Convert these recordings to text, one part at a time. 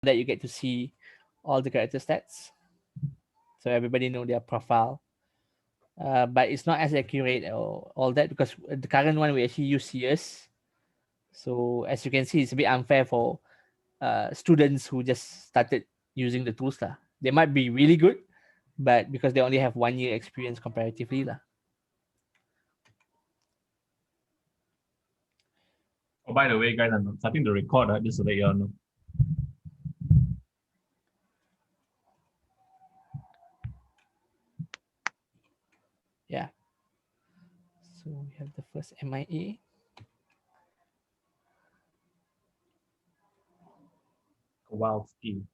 that you get to see all the character stats, so everybody know their profile. But it's not as accurate or all that, because the current one we actually use years. So as you can see, it's a bit unfair for students who just started using the tools lah. They might be really good, but because they only have 1 year experience comparatively lah. Oh, by the way, guys, I'm starting to record, just to let you all know. Yeah. So we have the first MIA. Kowalski.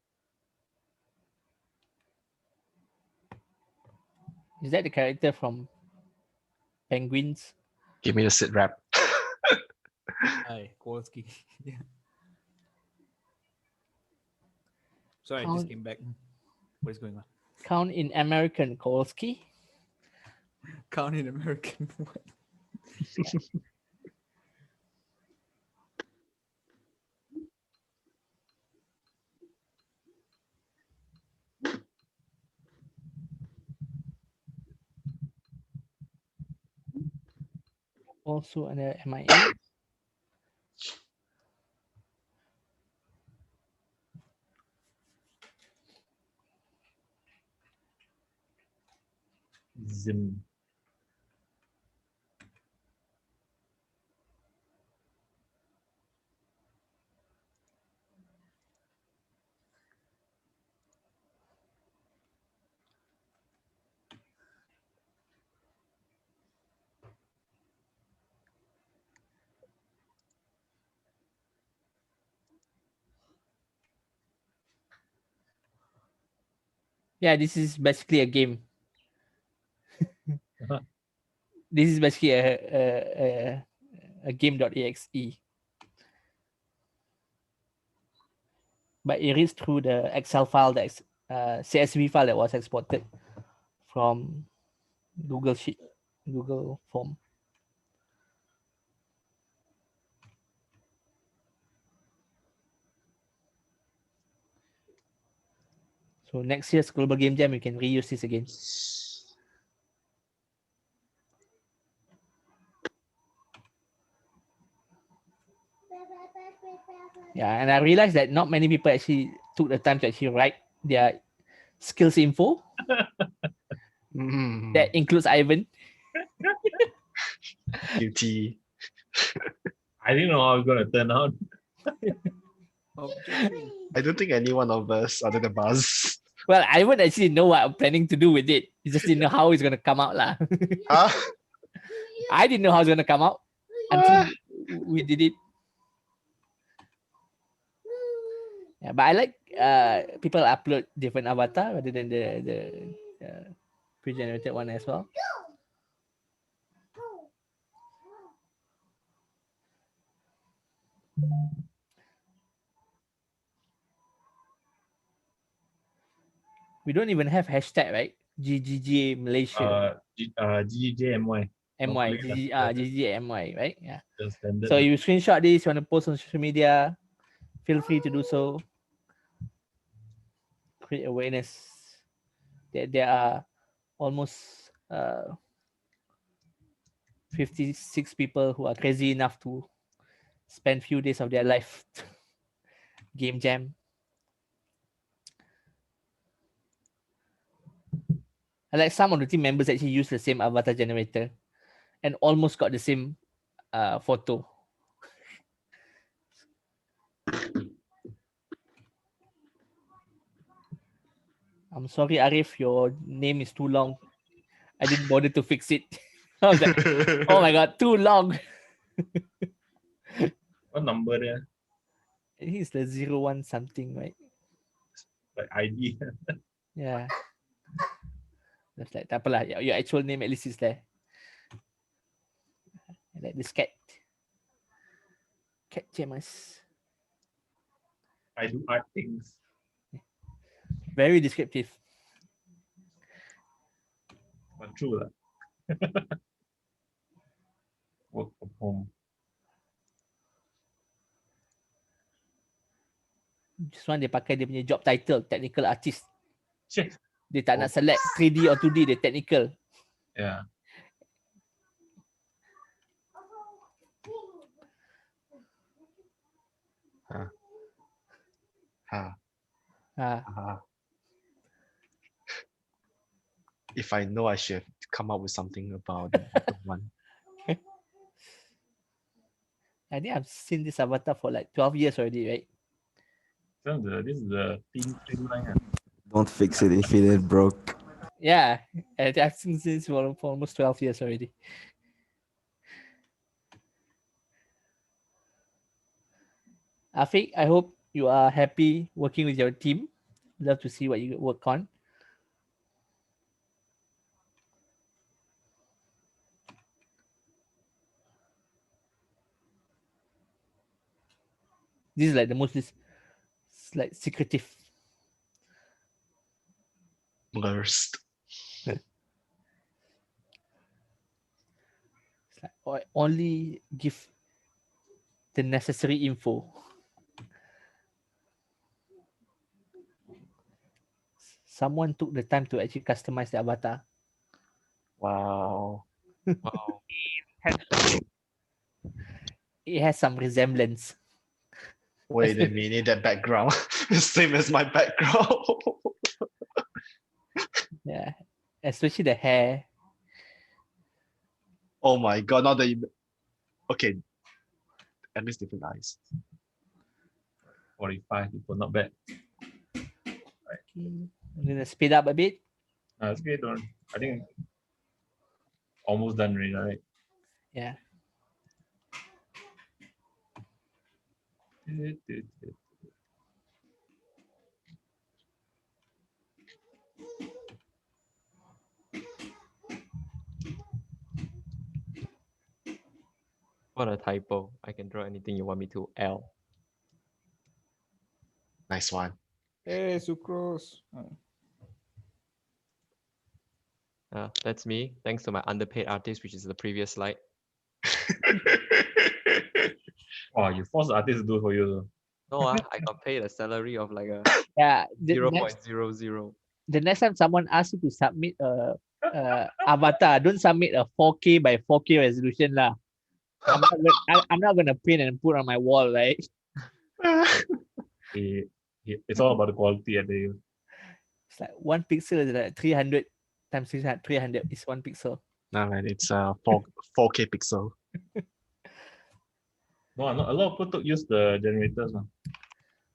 Is that the character from Penguins? Give me the sit rep. Hi, Kowalski. Yeah. Sorry, I Count- just came back. What is going on? Count in American Kowalski. Count in American. What? Also another MIA. Zim. Yeah, this is basically a game. This is basically a game.exe. But it reads through the Excel file, the CSV file that was exported from Google Sheet, Google Form. So next year's Global Game Jam, you can reuse this again. Yeah, and I realized that not many people actually took the time to actually write their skills info. Mm, That includes Ivan. guilty. I didn't know how it's gonna turn out. Objection. I don't think any one of us, other than Buzz. Well, Ivan actually know what I'm planning to do with it. He just didn't know how it's gonna come out lah. Huh? I didn't know how it's gonna come out until we did it. Yeah, but I like people upload different avatar rather than the pre-generated one as well. We don't even have hashtag, right? GGG Malaysia. GGJMY. MY, hopefully that's GGGMY, right? Yeah. the standard. So you screenshot this, you want to post on social media, feel free to do so. Create awareness that there are almost 56 people who are crazy enough to spend few days of their life game jam. And like some of the team members actually use the same avatar generator and almost got the same photo. I'm sorry, Arif, your name is too long. I didn't bother to fix it. I was like, oh my god, too long. What number there? I think it's the 01 something, right? Like ID. Yeah. That's like, tak apalah, your actual name at least is there. I like this cat. Cat Jamas. I do art things. Very descriptive. But true lah. Work from home. This one dia pakai dia punya job title, technical artist. Shit. Dia tak nak select 3D or 2D, dia technical. Yeah. Ha. Ha. If I know, I should have come up with something about the bottom one. I think I've seen this avatar for like 12 years already, right? So this is the thin line. Don't fix it if it ain't broke. Yeah, I've seen this for almost 12 years already. Afiq, I hope you are happy working with your team. Love to see what you work on. This is like the most like secretive. Blurst. It's like only give the necessary info. Someone took the time to actually customize the avatar. Wow. Wow. It has some resemblance. Wait a minute, that background is same as my background. Yeah, especially the hair. Oh my god, not the okay. At least different eyes. 45 people, not bad. I'm gonna speed up a bit. That's great. I think almost done already, right? Yeah. What a typo. I can draw anything you want me to. L. Nice one. Hey, sucrose. That's me. Thanks to my underpaid artist, which is the previous slide. Wow, you force the artist to do it for you. No, I got paid a salary of like a Yeah. The 0.00. next time someone asks you to submit a avatar, don't submit a 4K by 4K resolution lah. I'm not gonna print and put on my wall, right? It's all about the quality at the. It's like 1 pixel is like 300 times 300 is 1 pixel. No man, it's 4K pixel. No, a lot of people use the generators now.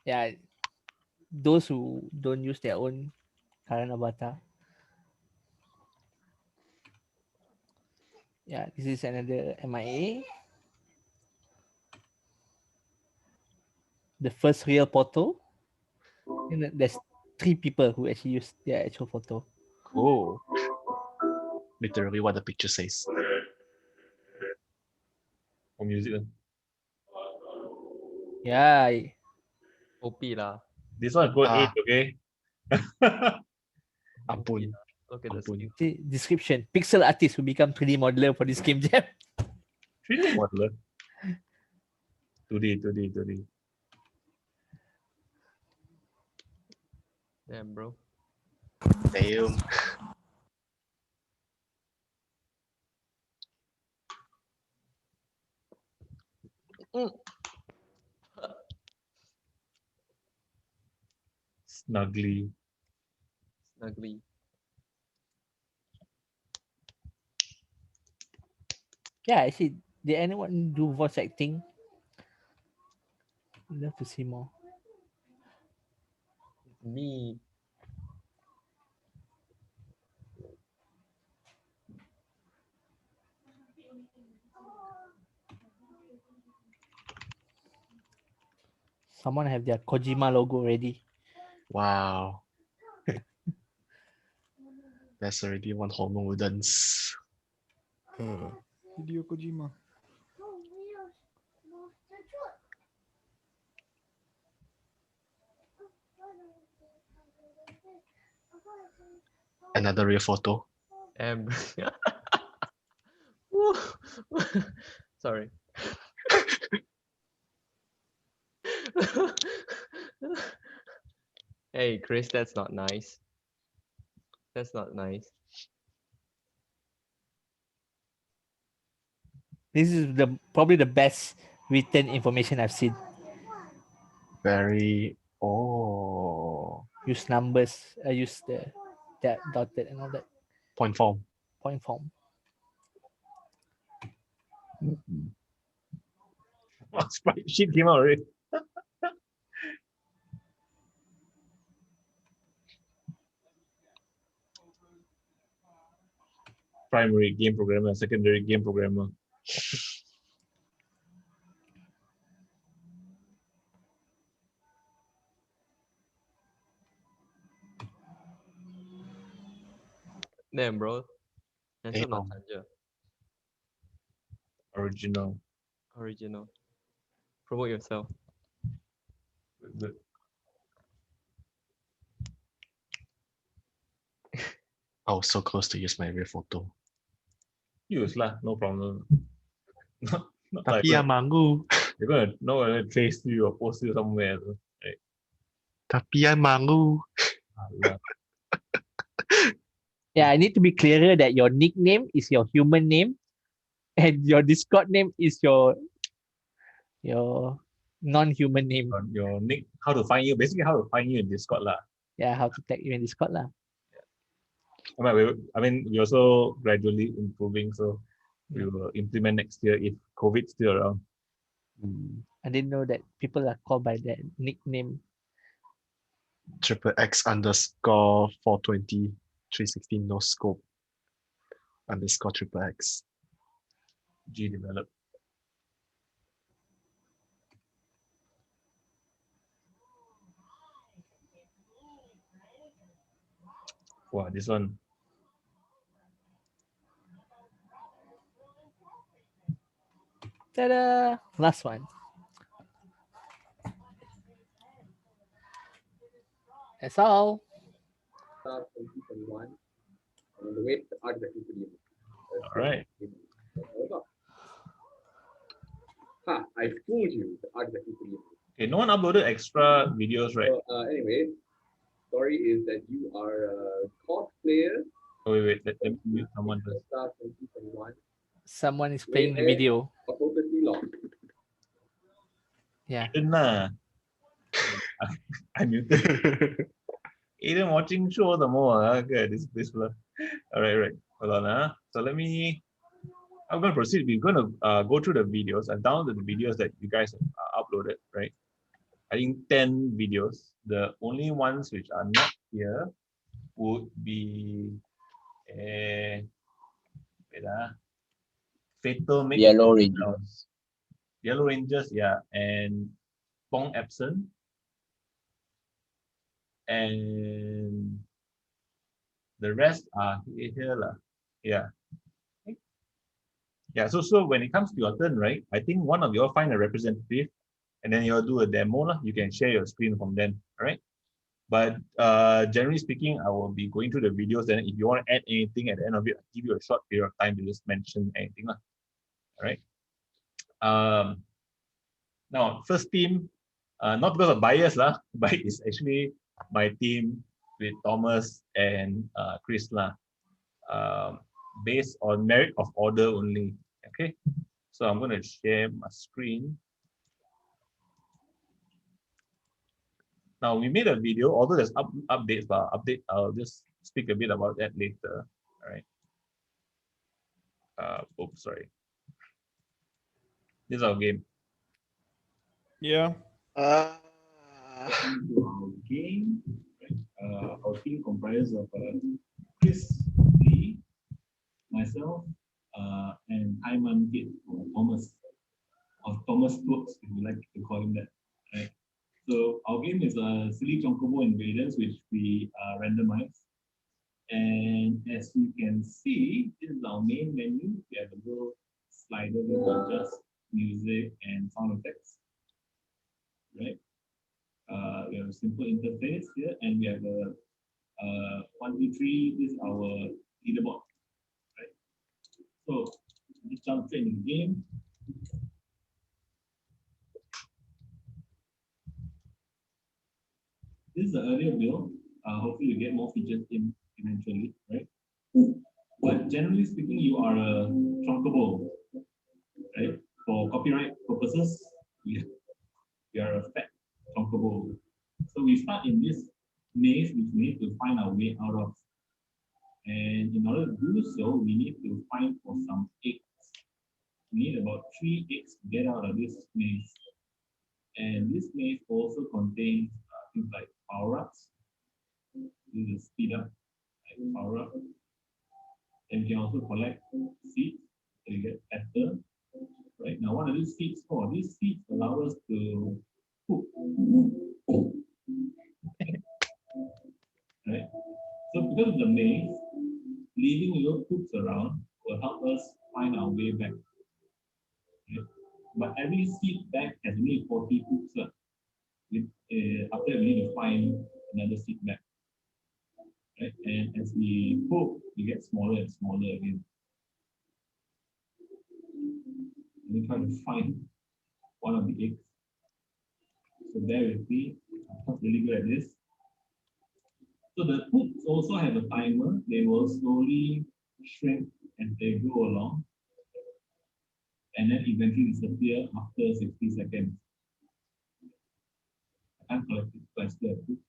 Yeah, those who don't use their own current avatar. Yeah, this is another MIA. The first real photo. And there's 3 people who actually use their actual photo. Cool. Literally what the picture says. For music. Yeah, OP lah. This one go 8, okay? Ampun. Look at the Ampun. skill. see, description. Pixel artist who become 3D modeler for this game jam. 3D modeler. 2D. Damn, bro. Damn. Snuggly. Ugly. Yeah, actually, did anyone do voice acting? I'd love to see more. Me. Someone have their Kojima logo ready. Wow. That's already one hormone dance. Hideo Kojima. Another real photo. Damn. Woo. Sorry. Hey, Chris, that's not nice. That's not nice. This is probably the best written information I've seen. Very. Oh. Use numbers, use that dotted and all that Point form. point form. Spreadsheet came out already. Primary game programmer, secondary game programmer. Damn, bro. Handsome Damn. Natanja. Original. Original. Promote yourself. Good. I was so close to use my real photo. Use lah, no problem. Not like Tapi yang mangu. you're gonna know whether trace you or post you somewhere. Right? Tapi yang mangu. Alah. Yeah, I need to be clearer that your nickname is your human name, and your Discord name is your non-human name. Your nick, how to find you, basically how to find you in Discord lah. Yeah, how to tag you in Discord lah. I mean, we're also gradually improving, so we will implement next year if COVID's still around. I didn't know that people are called by that nickname. X underscore 420 316 no scope underscore X. G develop. Wow, this one. Ta-da! Last one. That's all. 2021 on the way to art executive. All right. Ha, I fooled you, the art executive. Okay, no one uploaded extra videos, right? So, anyway, story is that you are a cosplayer. Oh, wait, let me mute someone first. Star 2021. Someone is playing the video. Purposely lost. Yeah. Eden lah. I muted. Eden watching show the more. Okay, this fella. All right. Hold on. So I'm going to proceed. We're going to go through the videos. I've downloaded the videos that you guys have uploaded, right? I think 10 videos. The only ones which are not here would be Fatal Make Yellow Rangers. Yellow Rangers, yeah, and Pong absent. And the rest are here lah. Yeah. Yeah, so when it comes to your turn, right? I think one of you all find a representative and then you'll do a demo lah. You can share your screen from then, all right? But generally speaking, I will be going through the videos. Then if you want to add anything at the end of it, I'll give you a short period of time to just mention anything lah. All right. Now, first team, not because of bias lah, but it's actually my team with Thomas and Chris lah, based on merit of order only. Okay, so I'm going to share my screen. Now we made a video, although there's updates, but I'll just speak a bit about that later. All right. Oops, sorry. This is our game. Yeah. Our game, right? Our team comprises of Chris, Lee, myself, and Hyman Kit, or Thomas Brooks, if you like to call him that. Right. So our game is a silly Chonkobo invaders, which we randomize. And as you can see, this is our main menu. We have a little slider with just music and sound effects. Right. We have a simple interface here, and we have a 1, 2, 3. This is our leaderboard. Right. So let's jump straight into the game. This is the earlier build. Hopefully you get more features in eventually, right? But generally speaking, you are a trunkable, right? For copyright purposes, we are a fat trunkable. So we start in this maze, which we need to find our way out of. And in order to do so, we need to find for some eggs. We need about 3 eggs to get out of this maze. And this maze also contains things like power-ups. This is speed up, like power-up. And you can also collect seeds, so you get better. Right now, what are these seeds for? These seeds allow us to cook. Right? So because of the maze, leaving little hooks around will help us find our way back. Right? But every seed bag has only 40 hooks. After we need to find another seed bag. Right? And as we hook, we get smaller and smaller again. And we try to find one of the eggs. So bear with me. I'm not really good at this. So the hooks also have a timer. They will slowly shrink as they go along. And then eventually disappear after 60 seconds. I can't collect it, but I still have hook.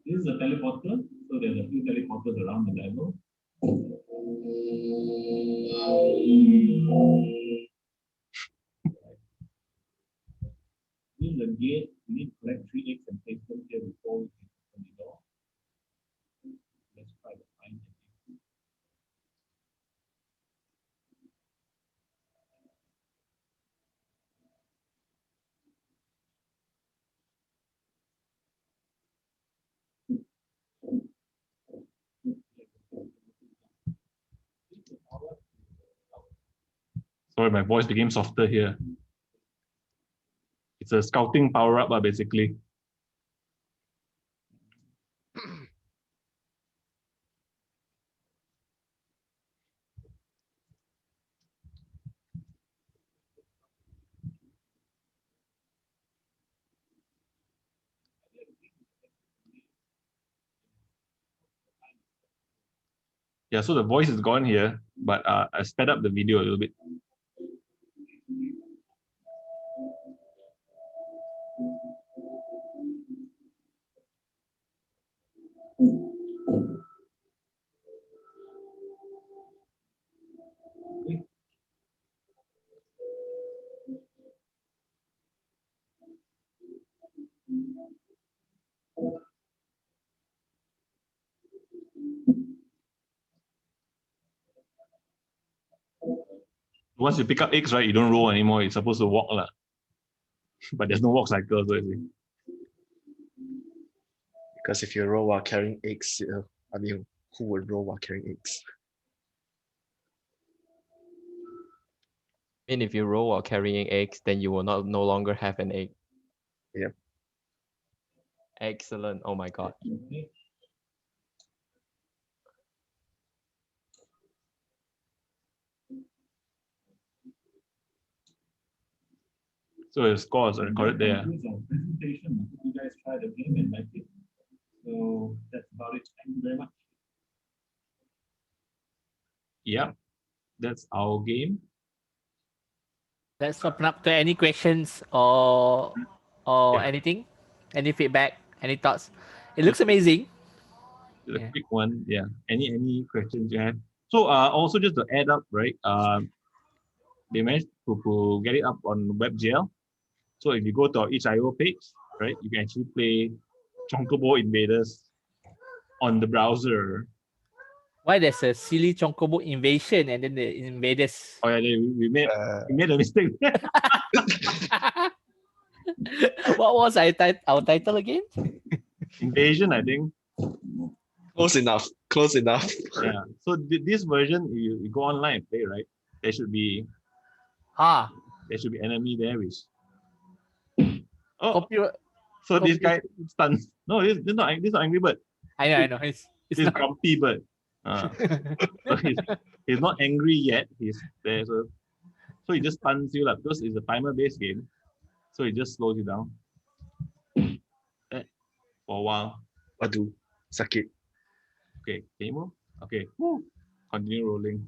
This is a teleporter. So there's a few teleporters around the level. This is a gate. We need to collect 3 eggs and place them here before we can open the door. Let's try to find it. Sorry, my voice became softer here. It's a scouting power-up, basically. Yeah, so the voice is gone here, but I sped up the video a little bit. Once you pick up eggs, right, you don't roll anymore. You're supposed to walk, lah. But there's no walk cycle. So Because if you roll while carrying eggs, I mean, who would roll while carrying eggs? And if you roll while carrying eggs, then you will no longer have an egg. Yep. Excellent. Oh my God. So the scores are recorded there. Presentation. You guys try the game and like it. So that's about it. Thank you very much. Yeah, that's our game. Let's open up to any questions or anything, any feedback, any thoughts. It looks amazing. The Yeah. quick one, yeah. Any questions you have? So also just to add up, right? They managed to get it up on WebGL. So if you go to our itch.io page, right, you can actually play Chocobo Invaders on the browser. Why there's a silly Chocobo invasion and then the invaders? Oh yeah, we made a mistake. What was our title again? Invasion, I think. Close enough. Close enough. Yeah. So this version, you go online and play, right? There should be enemy there, which so this guy stuns. No, this is not Angry Bird. I know. It's This not. Grumpy Bird. So he's not angry yet. He's there, so he just stuns you, because it's a timer-based game. So it just slows you down. for a while. Aduh, sakit. Okay, can you move? Okay, woo. Continue rolling.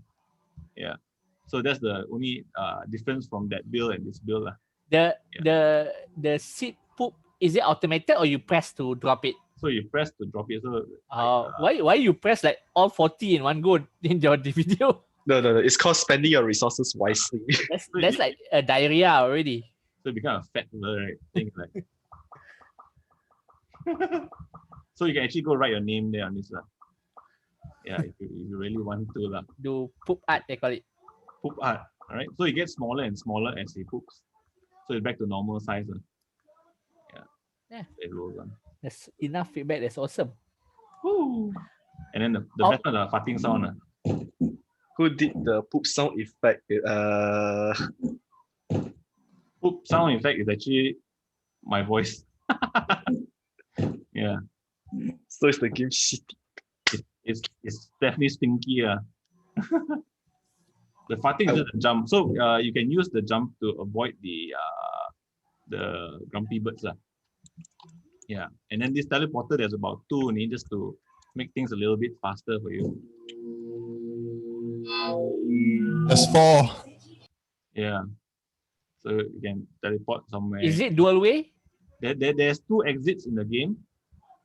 Yeah. So that's the only difference from that bill and this bill. The seed poop, is it automated or you press to drop it? So you press to drop it. So Why you press like all 40 in one go in your video? No. It's called spending your resources wisely. That's like a diarrhea already. so it become a fat right thing like. So you can actually go write your name there on this. Yeah, if you really want to. Do poop art, they call it. Poop art. All right. So it gets smaller and smaller as he poops. So it's back to normal size. Yeah. It rolls on. That's enough feedback. That's awesome. Woo. And then the Oh. better the farting sound. Who did the poop sound effect? Poop sound effect is actually my voice. Yeah. So it's the game shitty. It's definitely stinky. The farting is just a jump. So you can use the jump to avoid the grumpy birds. Yeah. And then this teleporter, there's about 2 only just to make things a little bit faster for you. There's 4. Yeah. So you can teleport somewhere. Is it dual way? There's 2 exits in the game.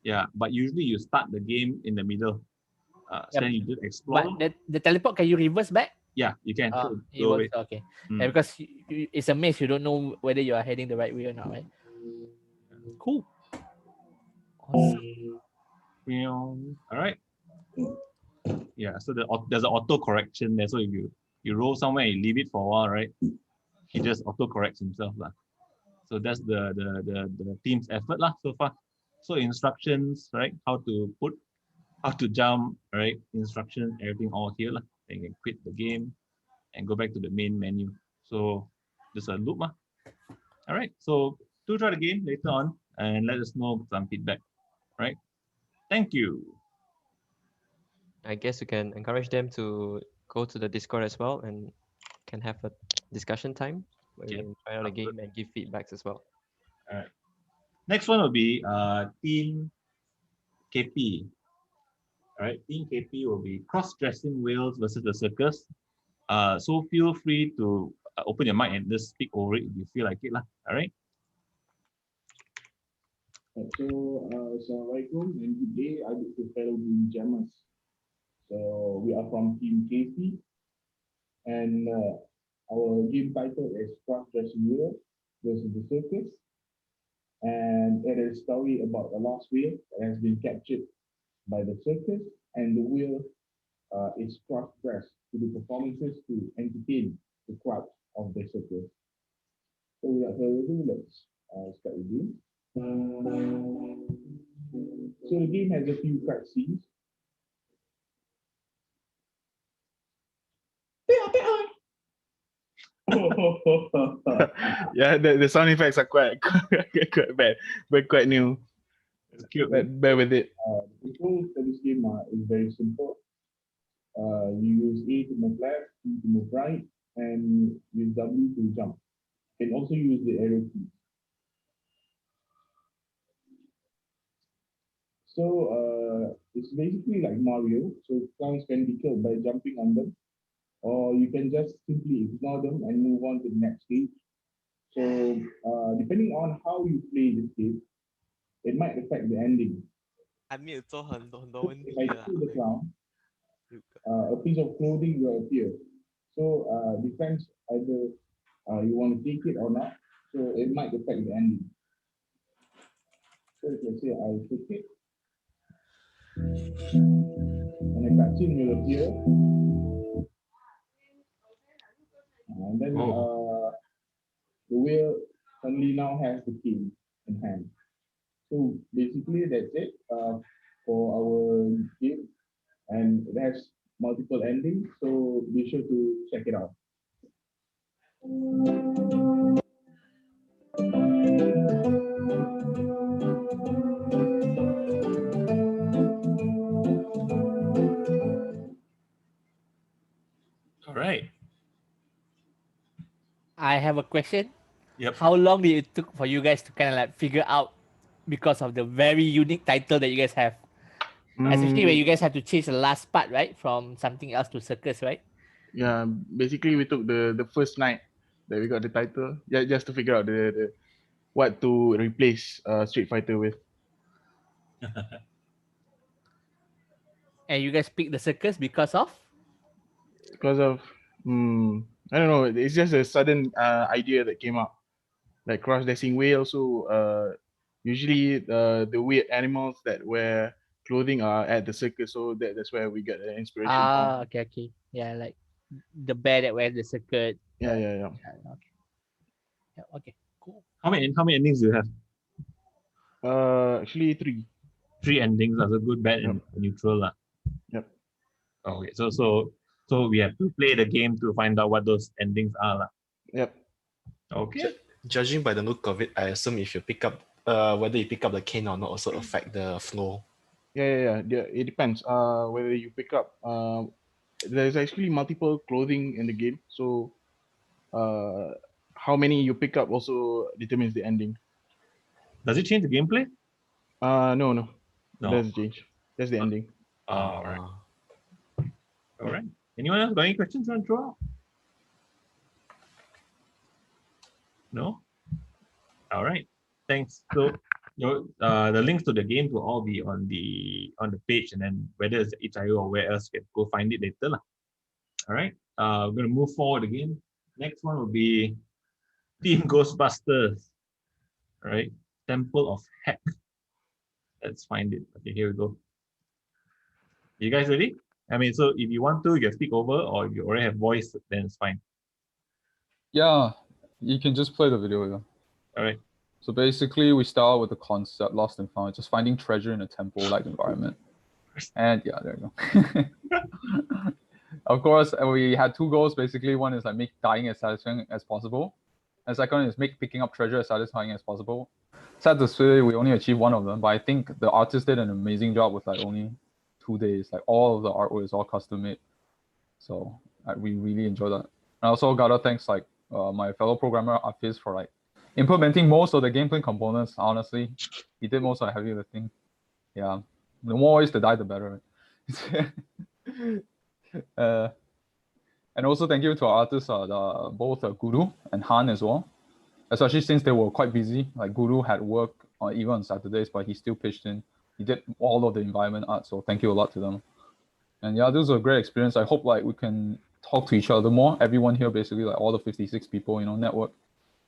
Yeah, but usually you start the game in the middle. Then you just explore. But the teleport, can you reverse back? Yeah, you can. It works. Okay. Yeah, because it's a maze. You don't know whether you are heading the right way or not, right? Cool. Awesome. All right. Yeah, so there's an auto correction there. So if you roll somewhere, you leave it for a while, right? He just auto corrects himself. So that's the team's effort so far. So instructions, right? How to jump, right? Instructions, everything all here. Then you can quit the game and go back to the main menu. So there's a loop. All right. So do try the game later on and let us know some feedback. Right. Thank you. I guess you can encourage them to go to the Discord as well and can have a discussion time where we can try out the game and give feedbacks as well. All right. Next one will be Team KP. All right, Team KP will be cross-dressing whales versus the circus. So feel free to open your mic and just speak over it if you feel like it. All right. So, Assalamualaikum and good day, I would to fellow Green Jammers. So, we are from Team KP and our game title is Cross-Dressing Whale versus the Circus. And it is a story about a lost whale that has been captured by the circus, and the whale is cross-dressed to do performances to entertain the crowd of the circus. So without further ado, let's start the game. So the game has a few cutscenes. Yeah, the sound effects are quite bad, but quite new. It's cute. Bear with it. The controls for this game is very simple. You use A to move left, E to move right, and use W to jump. You can also use the arrow keys. So it's basically like Mario. So clowns can be killed by jumping on them, or you can just simply ignore them and move on to the next stage. So depending on how you play this game, it might affect the ending. 还没有做很多问 If 题 I 啦。 kill the clown, a piece of clothing will appear. So depends either you want to take it or not. So it might affect the ending. So if let's say I take it, and a cutscene will appear, and then the whale only now has the key in hand. So basically that's it for our game, and it has multiple endings, so be sure to check it out. All right. I have a question. Yep. How long did it took for you guys to kind of like figure out because of the very unique title that you guys have. Especially when you guys have to change the last part, right? From something else to circus, right? Yeah, basically we took the first night that we got the title, yeah, just to figure out the what to replace Street Fighter with. And you guys picked the circus because of? Because of I don't know, it's just a sudden idea that came up. Like cross dressing way also usually the weird animals that wear clothing are at the circus, so that's where we get the inspiration from. Okay. Yeah, like the bear that wears the circuit. Yeah. Okay. Yeah, okay. Cool. How many endings do you have? Actually three. 3 endings. That's a good, bad, Yep. and neutral lah. Yep. Okay, so we have to play the game to find out what those endings are lah. Yep. Okay. Judging by the look of it, I assume if you pick up whether you pick up the cane or not also affect the flow. Yeah. It depends. Whether you pick up. There's actually multiple clothing in the game, so how many you pick up also determines the ending. Does it change the gameplay? No. No. It doesn't change. That's the ending. All right. All right. Anyone else got any questions on throw out? No? All right. Thanks. So the links to the game will all be on the page, and then whether it's itch.io or where else, you can go find it later lah. All right. We're gonna move forward again. Next one will be Team Ghostbusters. All right. Temple of Heck. Let's find it. Okay, here we go. You guys ready? I mean, so if you want to, you can speak over, or if you already have voice, then it's fine. Yeah, you can just play the video. Yeah. All right. So basically, we start with the concept lost and found, just finding treasure in a temple-like environment. And yeah, there you go. Of course, we had 2 goals. Basically, one is like make dying as satisfying as possible, and second is make picking up treasure as satisfying as possible. Sad to say, we only achieved one of them, but I think the artist did an amazing job with like only 2 days. Like all of the artwork is all custom made, so we really enjoyed that. And I also gotta thanks like my fellow programmer Afis for like implementing most of the gameplay components. Honestly, he did most of the heavy lifting. Yeah, the more ways to die, the better. And also thank you to our artists, both Guru and Han as well. Especially since they were quite busy. Like Guru had work even on Saturdays, but he still pitched in. He did all of the environment art, so thank you a lot to them. And yeah, this was a great experience. I hope like we can talk to each other more. Everyone here, basically, like all the 56 people, network,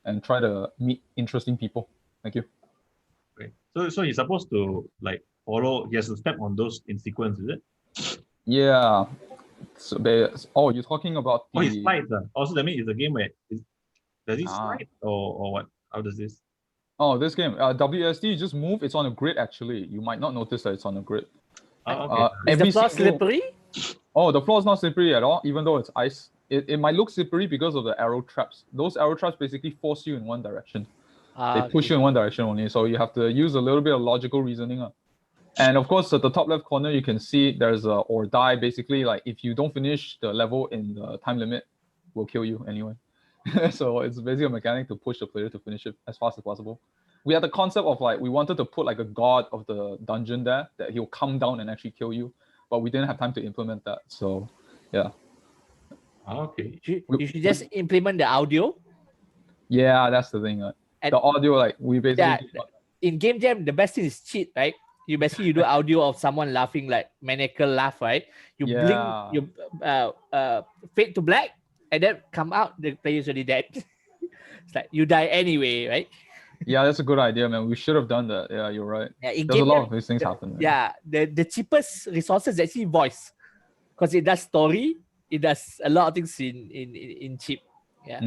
and try to meet interesting people. Thank you. Great. So he's supposed to like follow. He has to step on those in sequence, is it? Yeah. So you're talking about the... Oh, he slides. Also, that means it's a game where does he slide or what? How does this? Oh, this game, WSD, you just move. It's on a grid, actually. You might not notice that it's on a grid. Okay. Is the floor slippery? Oh, the floor is not slippery at all, even though it's ice. It might look slippery because of the arrow traps. Those arrow traps basically force you in one direction. They push you in one direction only, so you have to use a little bit of logical reasoning. And of course, at the top left corner, you can see there's a or die. Basically, like if you don't finish the level in the time limit, will kill you anyway. So it's basically a mechanic to push the player to finish it as fast as possible. We had the concept of like we wanted to put like a god of the dungeon there that he'll come down and actually kill you, but we didn't have time to implement that. So yeah. Okay. You should just implement the audio. Yeah, that's the thing. The audio, like we basically in Game Jam, the best thing is cheat, right? You basically do audio of someone laughing like maniacal laugh, right? You blink, you fade to black, and then come out, the player's already dead. It's like you die anyway, right? Yeah, that's a good idea, man. We should have done that. Yeah, you're right. Yeah, there's a lot of these things happen. Yeah, the cheapest resources actually voice, because it does story, it does a lot of things in cheap. Yeah,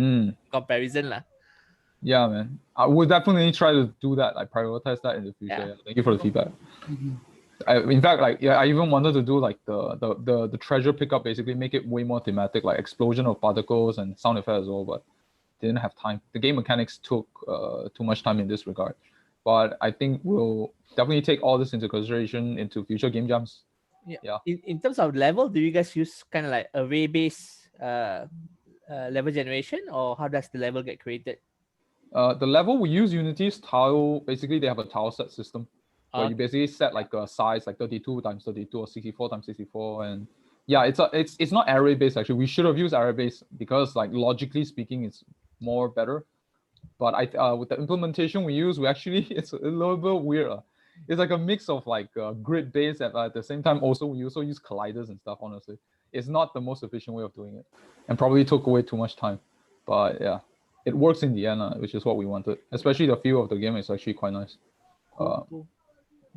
comparison lah. Yeah, man. I would definitely try to do that. Like prioritize that in the future. Yeah. Thank you for the feedback. In fact, like I even wanted to do like the treasure pickup, basically make it way more thematic, like explosion of particles and sound effects as well, but didn't have time. The game mechanics took too much time in this regard. But I think we'll definitely take all this into consideration into future game jams. Yeah. In terms of level, do you guys use kind of like array-based level generation, or how does the level get created? The level we use Unity's tile. Basically, they have a tile set system where you basically set like a size like 32 times 32 or 64 times 64, and yeah, it's not array based actually. We should have used array based because like logically speaking, it's more better. But with the implementation we use, we actually it's a little bit weird. It's like a mix of like grid based at the same time. Also, we also use colliders and stuff. Honestly, it's not the most efficient way of doing it, and probably took away too much time. But yeah, it works in the end, which is what we wanted. Especially the feel of the game is actually quite nice. Cool.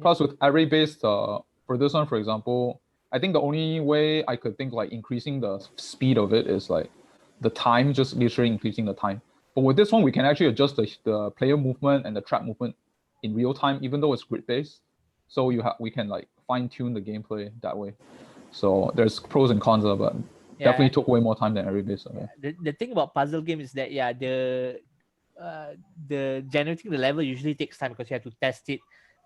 Plus, with array based, for this one, for example, I think the only way I could think like increasing the speed of it is like the time, just literally increasing the time. But with this one, we can actually adjust the player movement and the trap movement in real time, even though it's grid based. So we can like fine tune the gameplay that way. So there's pros and cons, but definitely took way more time than array based. The thing about puzzle game is that the generating the level usually takes time because you have to test it,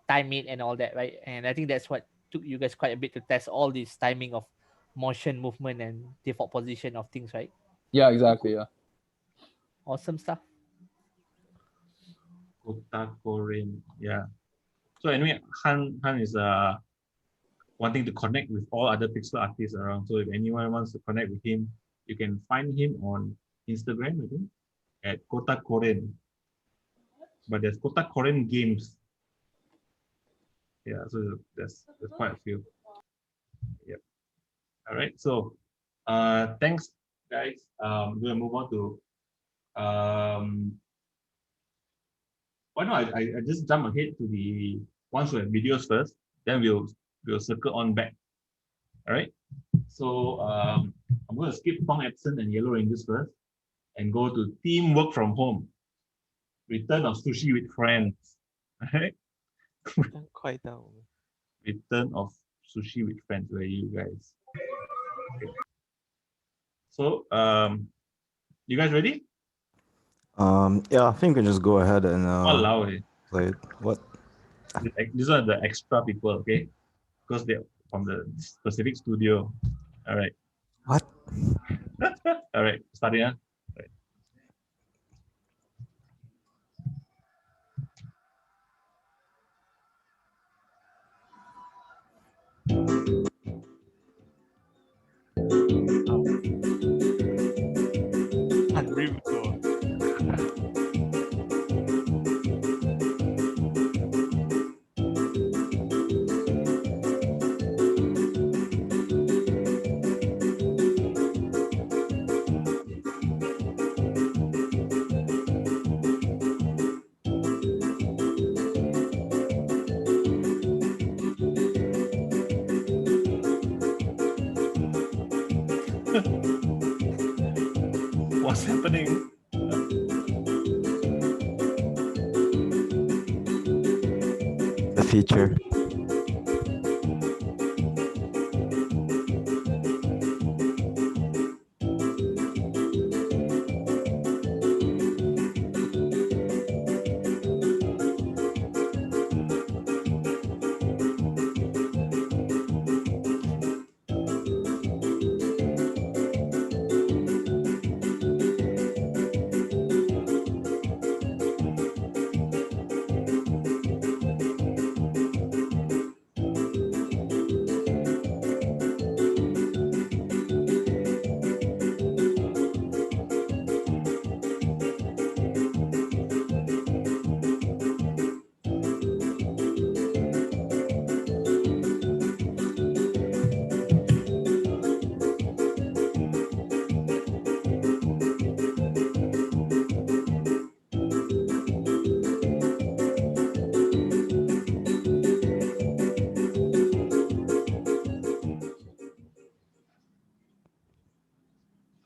time it, and all that, right? And I think that's what took you guys quite a bit to test all this timing of motion, movement, and default position of things, right? Yeah, exactly. Yeah. Awesome stuff. Kotakorin. Yeah. So anyway, Han is wanting to connect with all other pixel artists around. So if anyone wants to connect with him, you can find him on Instagram, I think, at Kotakorin. But there's Kotakorin Games. Yeah, so there's quite a few. Yep. All right. So thanks, guys. We'll move on to why not I just jump ahead to the ones who have videos first, then we'll circle on back. All right. So I'm going to skip Pong Absent and Yellow Rangers first and go to Teamwork from Home. Return of Sushi with Friends. All right. Quite down. Return of Sushi with Friends. Where are you guys? Okay. So you guys ready? Yeah, I think we can just go ahead and play it. What? These are the extra people, okay? Because they're from the specific studio. All right. What? All right, starting. All right. Unreal. What's happening? The feature.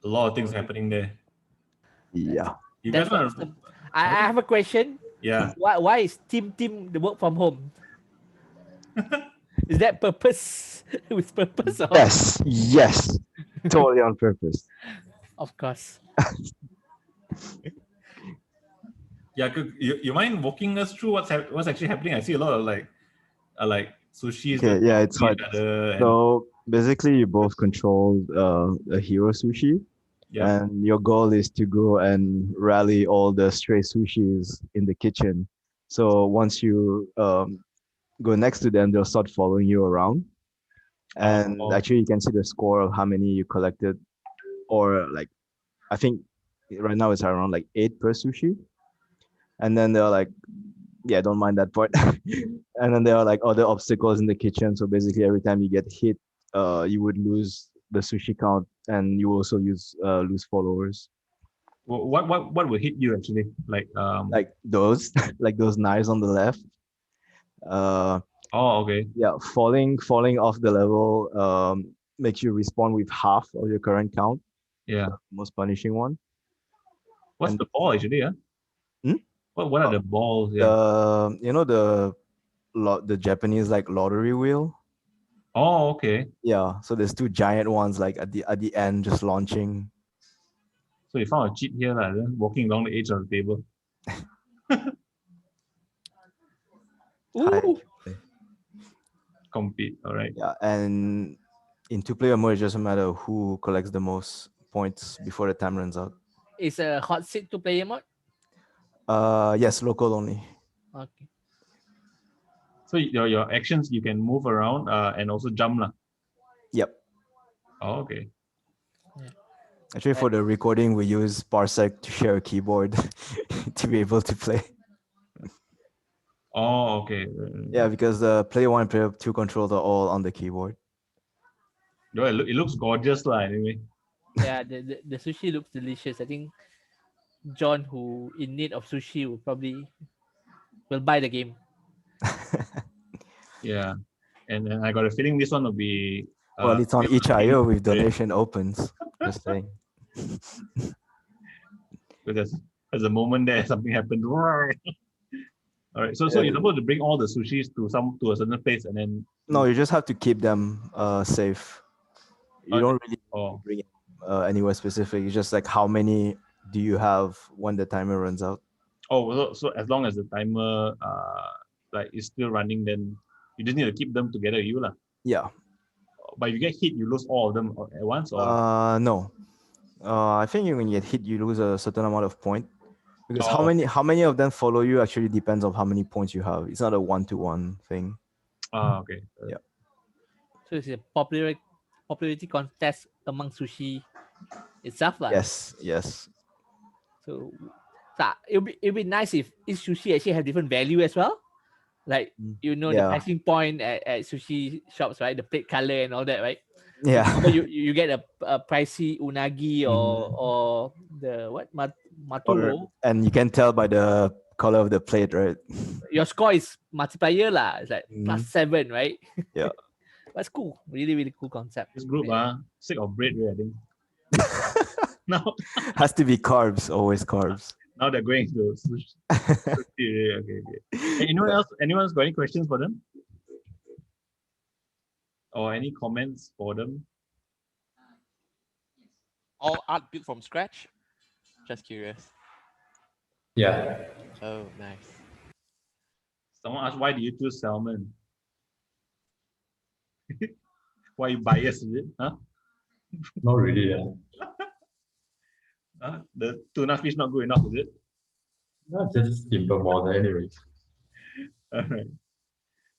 A lot of things happening there. Yeah. You guys want to? I have a question. Yeah. Why is team the work from home? Is that purpose with purpose? Or? Yes, totally on purpose. Of course. Yeah, you mind walking us through what's actually happening? I see a lot of like sushi. Okay, yeah, it's hard. So basically, you both control a hero sushi, Yeah. and your goal is to go and rally all the stray sushis in the kitchen. So once you go next to them, they'll start following you around. And Oh. actually, you can see the score of how many you collected, or like, I think right now it's around like 8 per sushi. And then they're like, yeah, don't mind that part. And then there are like other obstacles in the kitchen. So basically, every time you get hit, you would lose the sushi count, and you also lose followers. What will hit you actually? Like those, like those knives on the left. Oh, okay. Yeah, falling off the level makes you respawn with half of your current count. Yeah. Most punishing one. What's And the ball actually? Yeah. What are the balls? Yeah. The Japanese like lottery wheel. Oh, okay. Yeah, so there's two giant ones like at the end just launching. So you found a cheat here, then walking along the edge of the table. Ooh. Compete, all right. Yeah, and in 2-player mode, it doesn't matter who collects the most points before the time runs out. It's a hot seat to player mode. Yes, local only. Okay. So your actions, you can move around and also jump lah. Yep. Oh, okay. Actually, for the recording, we use Parsec to share a keyboard to be able to play. Oh, okay. Yeah, because the player 1 and player 2 controls are all on the keyboard. No, it looks gorgeous lah. Anyway. Yeah, the sushi looks delicious. I think John, who in need of sushi, will buy the game. Yeah, and I got a feeling this one will be. Well, it's on each IO with donation opens. Just saying. Because there's a moment there, something happened. All right, so you're supposed to bring all the sushis to a certain place, and then. No, you just have to keep them safe. You don't really bring it anywhere specific. It's just like how many do you have when the timer runs out. Oh, so as long as the timer like is still running, then you just need to keep them together, you lah. Yeah. But if you get hit, you lose all of them at once, or? No. I think when you get hit, you lose a certain amount of point. Because how many of them follow you actually depends on how many points you have. It's not a 1-to-1 thing. Okay. Yeah. So it's a popularity contest among sushi itself lah. Yes. So it'll be nice if each sushi actually have different value as well. Like the pricing point at sushi shops, right? The plate color and all that, right? Yeah. So you get a pricey unagi or the what maturo. And you can tell by the color of the plate, right? Your score is multiplier lah. It's like +7, right? Yeah. That's cool. Really, really cool concept. This group sick of bread, I think. Now has to be carbs, always carbs. Now they're going to sushi. Okay. Anyone else? Anyone's got any questions for them? Or any comments for them? All art built from scratch? Just curious. Yeah. Oh, nice. Someone asked, why do you choose salmon? Why you biased, is it? Huh? Not really, yeah. The tuna fish not good enough, is it? Not just simple model anyway. All right.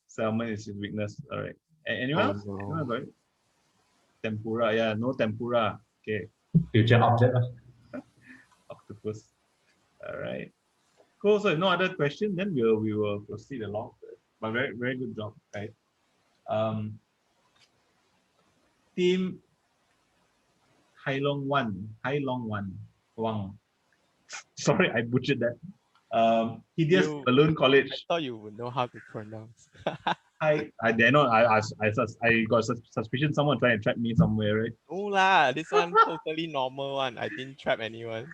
Salmon is his weakness. All right. Anyone else? No. Anyone got it? Tempura, yeah, no tempura. Okay. Future object. Octopus. All right. Cool. So if no other question, then we will proceed along. But very, very good job, right? Team Hailong One, Wang. Sorry, I butchered that. Hideous Balloon College. I thought you would know how to pronounce. I dare not. I got suspicion someone trying to trap me somewhere, right? No lah, this one totally normal one. I didn't trap anyone.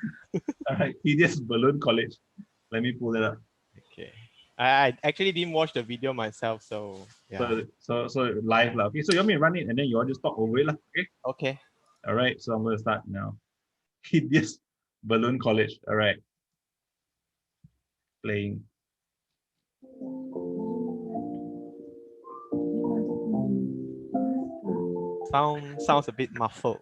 All right, Hideous Balloon College. Let me pull it up. Okay. I actually didn't watch the video myself, so yeah. So live lah. Okay, so you want me to run it and then you all just talk over it lah. Okay. Okay. All right, so I'm going to start now. Hideous Balloon College. All right. Playing. Sounds a bit muffled.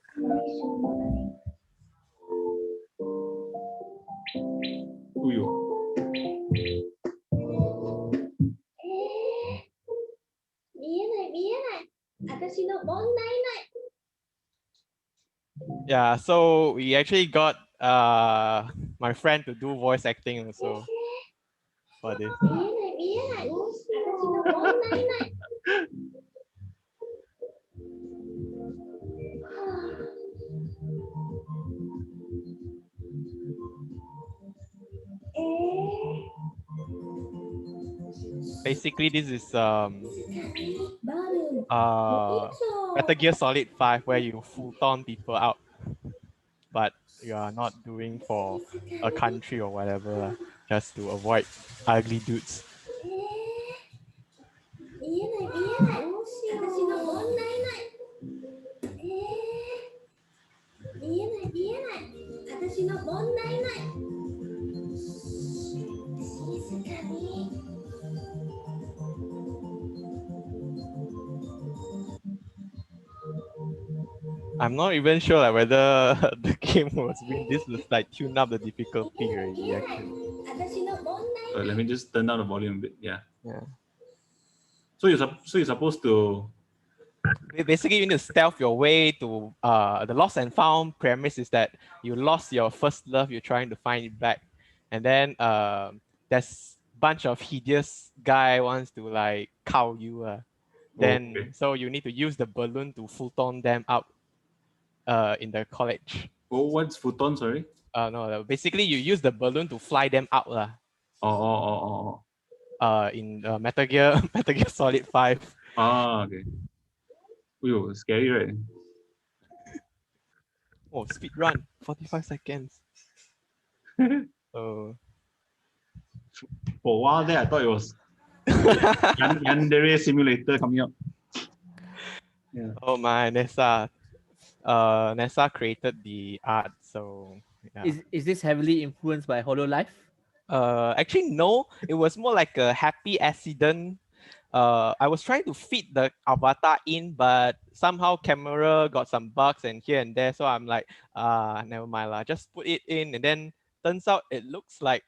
Yeah, so we actually got my friend to do voice acting also for this. Basically, this is Metal Gear Solid 5 where you full-on people out, but you are not doing for a country or whatever, lah, just to avoid ugly dudes. I'm not even sure like whether the game was win. This is like tune up the difficulty already actually. Let me just turn down the volume a bit. Yeah. Yeah. So you're supposed to. Basically, you need to stealth your way to the lost and found premise is that you lost your first love, you're trying to find it back, and then there's bunch of hideous guy wants to like cow you. Then Okay. so you need to use the balloon to futon them out in the college. Oh, what's futon? Sorry. No, basically you use the balloon to fly them out lah. Oh. In Metal Gear Metal Gear Solid 5. Ah, okay. Ooh, scary, right? Oh, speed run, 45 seconds. So for a while there, I thought it was Yandere Simulator coming up. Yeah. Oh my, Nessa created the art, so yeah. Is this heavily influenced by HoloLive? Actually no, it was more like a happy accident. I was trying to fit the avatar in, but somehow camera got some bugs and here and there, so I'm like, never mind lah, just put it in, and then turns out it looks like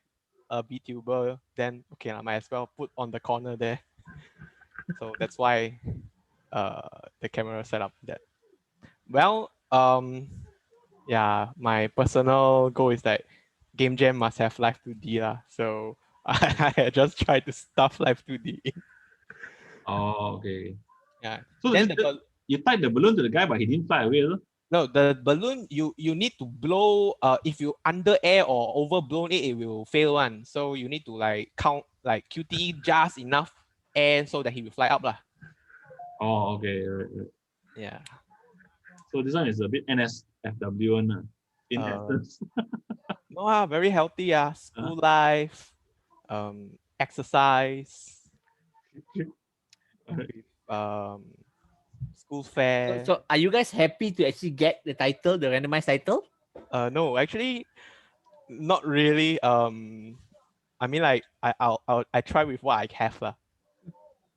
a VTuber. Then okay, I might as well put on the corner there. So that's why the camera set up that. Well, yeah, my personal goal is that Game Jam must have Live 2D lah. So I just try to stuff Live 2D in. Oh, okay. Yeah. So then you tied the balloon to the guy, but he didn't fly away. No, the balloon you need to blow. If you under air or overblown it, it will fail one. So you need to like count like QTE just enough air so that he will fly up lah. Oh, okay. Right. Yeah. So this one is a bit NSFW one in essence. No, very healthy. School life, exercise, school fair. So are you guys happy to actually get the title, the randomized title? No, actually, not really. I mean, like I try with what I have lah.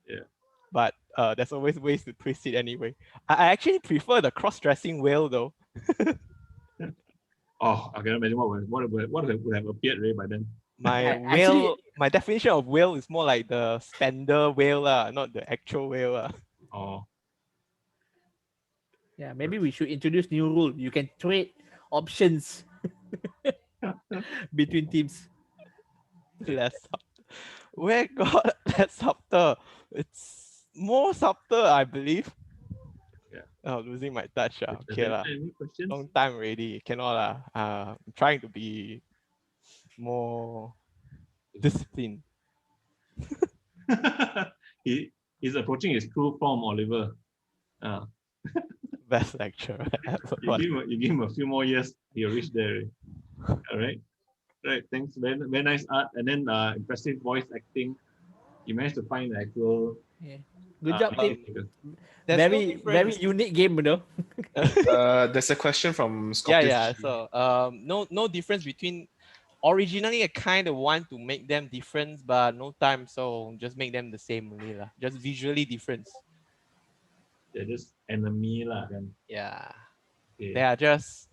Yeah. But there's always ways to twist it anyway. I actually prefer the cross-dressing whale though. Oh, I can imagine what would have appeared right by then. My definition of whale is more like the spender whale lah, not the actual whale lah. Oh. Yeah, maybe we should introduce new rule. You can trade options between teams. Less subtle. Where got less subtle? It's more subtle, I believe. Yeah. Oh, losing my touch. Okay lah. Any questions? Long time already. Cannot lah. I'm trying to be more disciplined. He's approaching his true form, Oliver. Best lecturer ever. You give him a few more years, he'll reach there. All right. Right. Thanks. Very nice art, and then impressive voice acting. You managed to find the actual. Yeah. Good job, team. Very unique game, you know. There's a question from Scottish. Yeah. So no difference between. Originally, I kind of want to make them different, but no time, so just make them the same only lah. Just visually different. They're just enemy lah. Yeah. Okay. They are just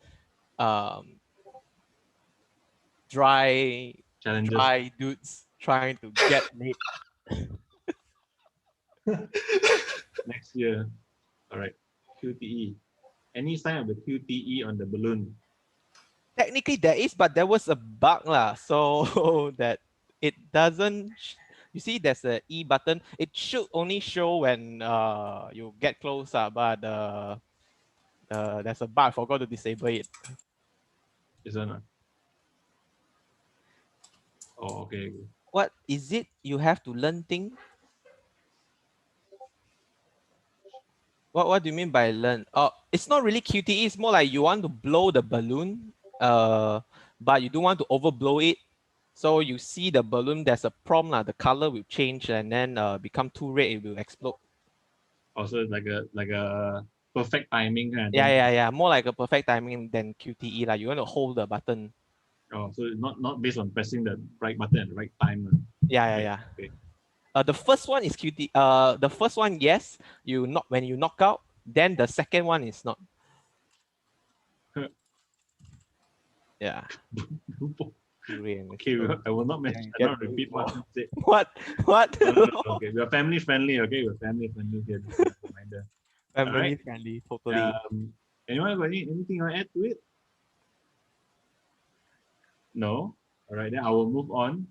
dry dudes trying to get laid. Next year. All right. QTE. Any sign of the QTE on the balloon? Technically there is, but there was a bug lah. So that it doesn't. You see, there's a E button. It should only show when you get close, but there's a bug. I forgot to disable it. This one. Oh, okay. What is it? You have to learn thing. What do you mean by learn? Oh, it's not really QTE. It's more like you want to blow the balloon, but you don't want to overblow it. So you see the balloon, there's a prompt, the color will change and then become too red, it will explode. Also, like a perfect timing kind of thing. Yeah. More like a perfect timing than QTE. Like you want to hold the button. Oh, so it's not based on pressing the right button at the right time. Yeah. Okay. The first one is QT. The first one, yes, when you knock out. Then the second one is not. Yeah. Okay, I will not mention. I not repeat what you said. What? No, okay, we are family friendly. Okay, we're family friendly here. Reminder. Family friendly, totally. Anyone have anything you want to add to it? No. All right, then I will move on.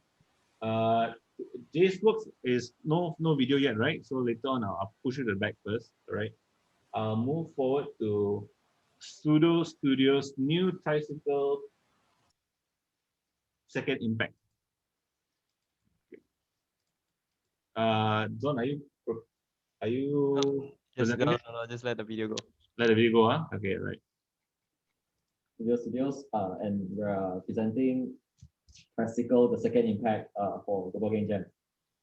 Jay's works is no video yet, right? So later on, I'll push it back first. All right. I'll move forward to Pseudo Studios' new tricycle second impact. John, are you presenting it? No, just let the video go. Let the video go, huh? Okay, right. Studios, and we're presenting Tricycle, the second impact for the Game Jam.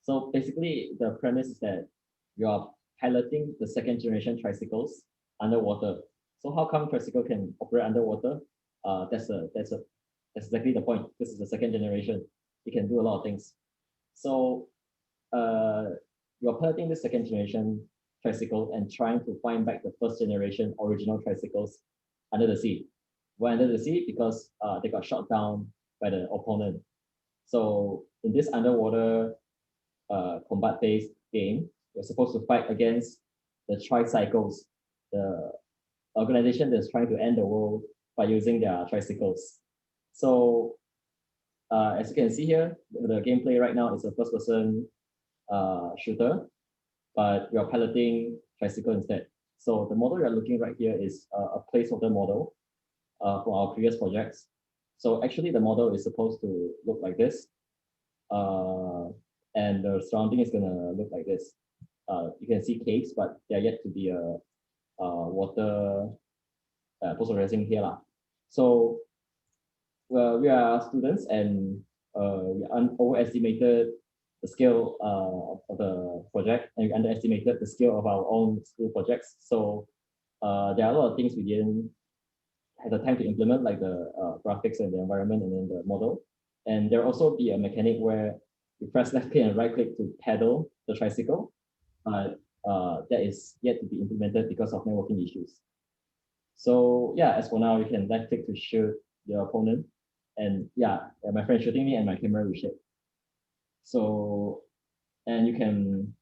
So basically, the premise is that you are piloting the second generation tricycles underwater. So how come tricycle can operate underwater? That's exactly the point. This is the second generation. It can do a lot of things. So you're piloting the second generation tricycle and trying to find back the first generation original tricycles under the sea. Why under the sea? Because they got shot down by the opponent. So in this underwater combat-based game, you're supposed to fight against the tricycles, the organization that's trying to end the world by using their tricycles. So as you can see here, the gameplay right now is a first-person shooter, but you're piloting tricycle instead. So the model you're looking right here is a placeholder model from our previous projects. So actually the model is supposed to look like this. And the surrounding is gonna look like this. You can see caves, but they're yet to be a water post-processing here. So we are students and we overestimated the scale of the project and we underestimated the scale of our own school projects. So there are a lot of things we didn't have the time to implement, like the graphics and the environment and then the model. And there will also be a mechanic where you press left click and right click to pedal the tricycle. That is yet to be implemented because of networking issues. So yeah, as for now, you can left click to shoot your opponent. And yeah, my friend shooting me and my camera will shake. So, and you can,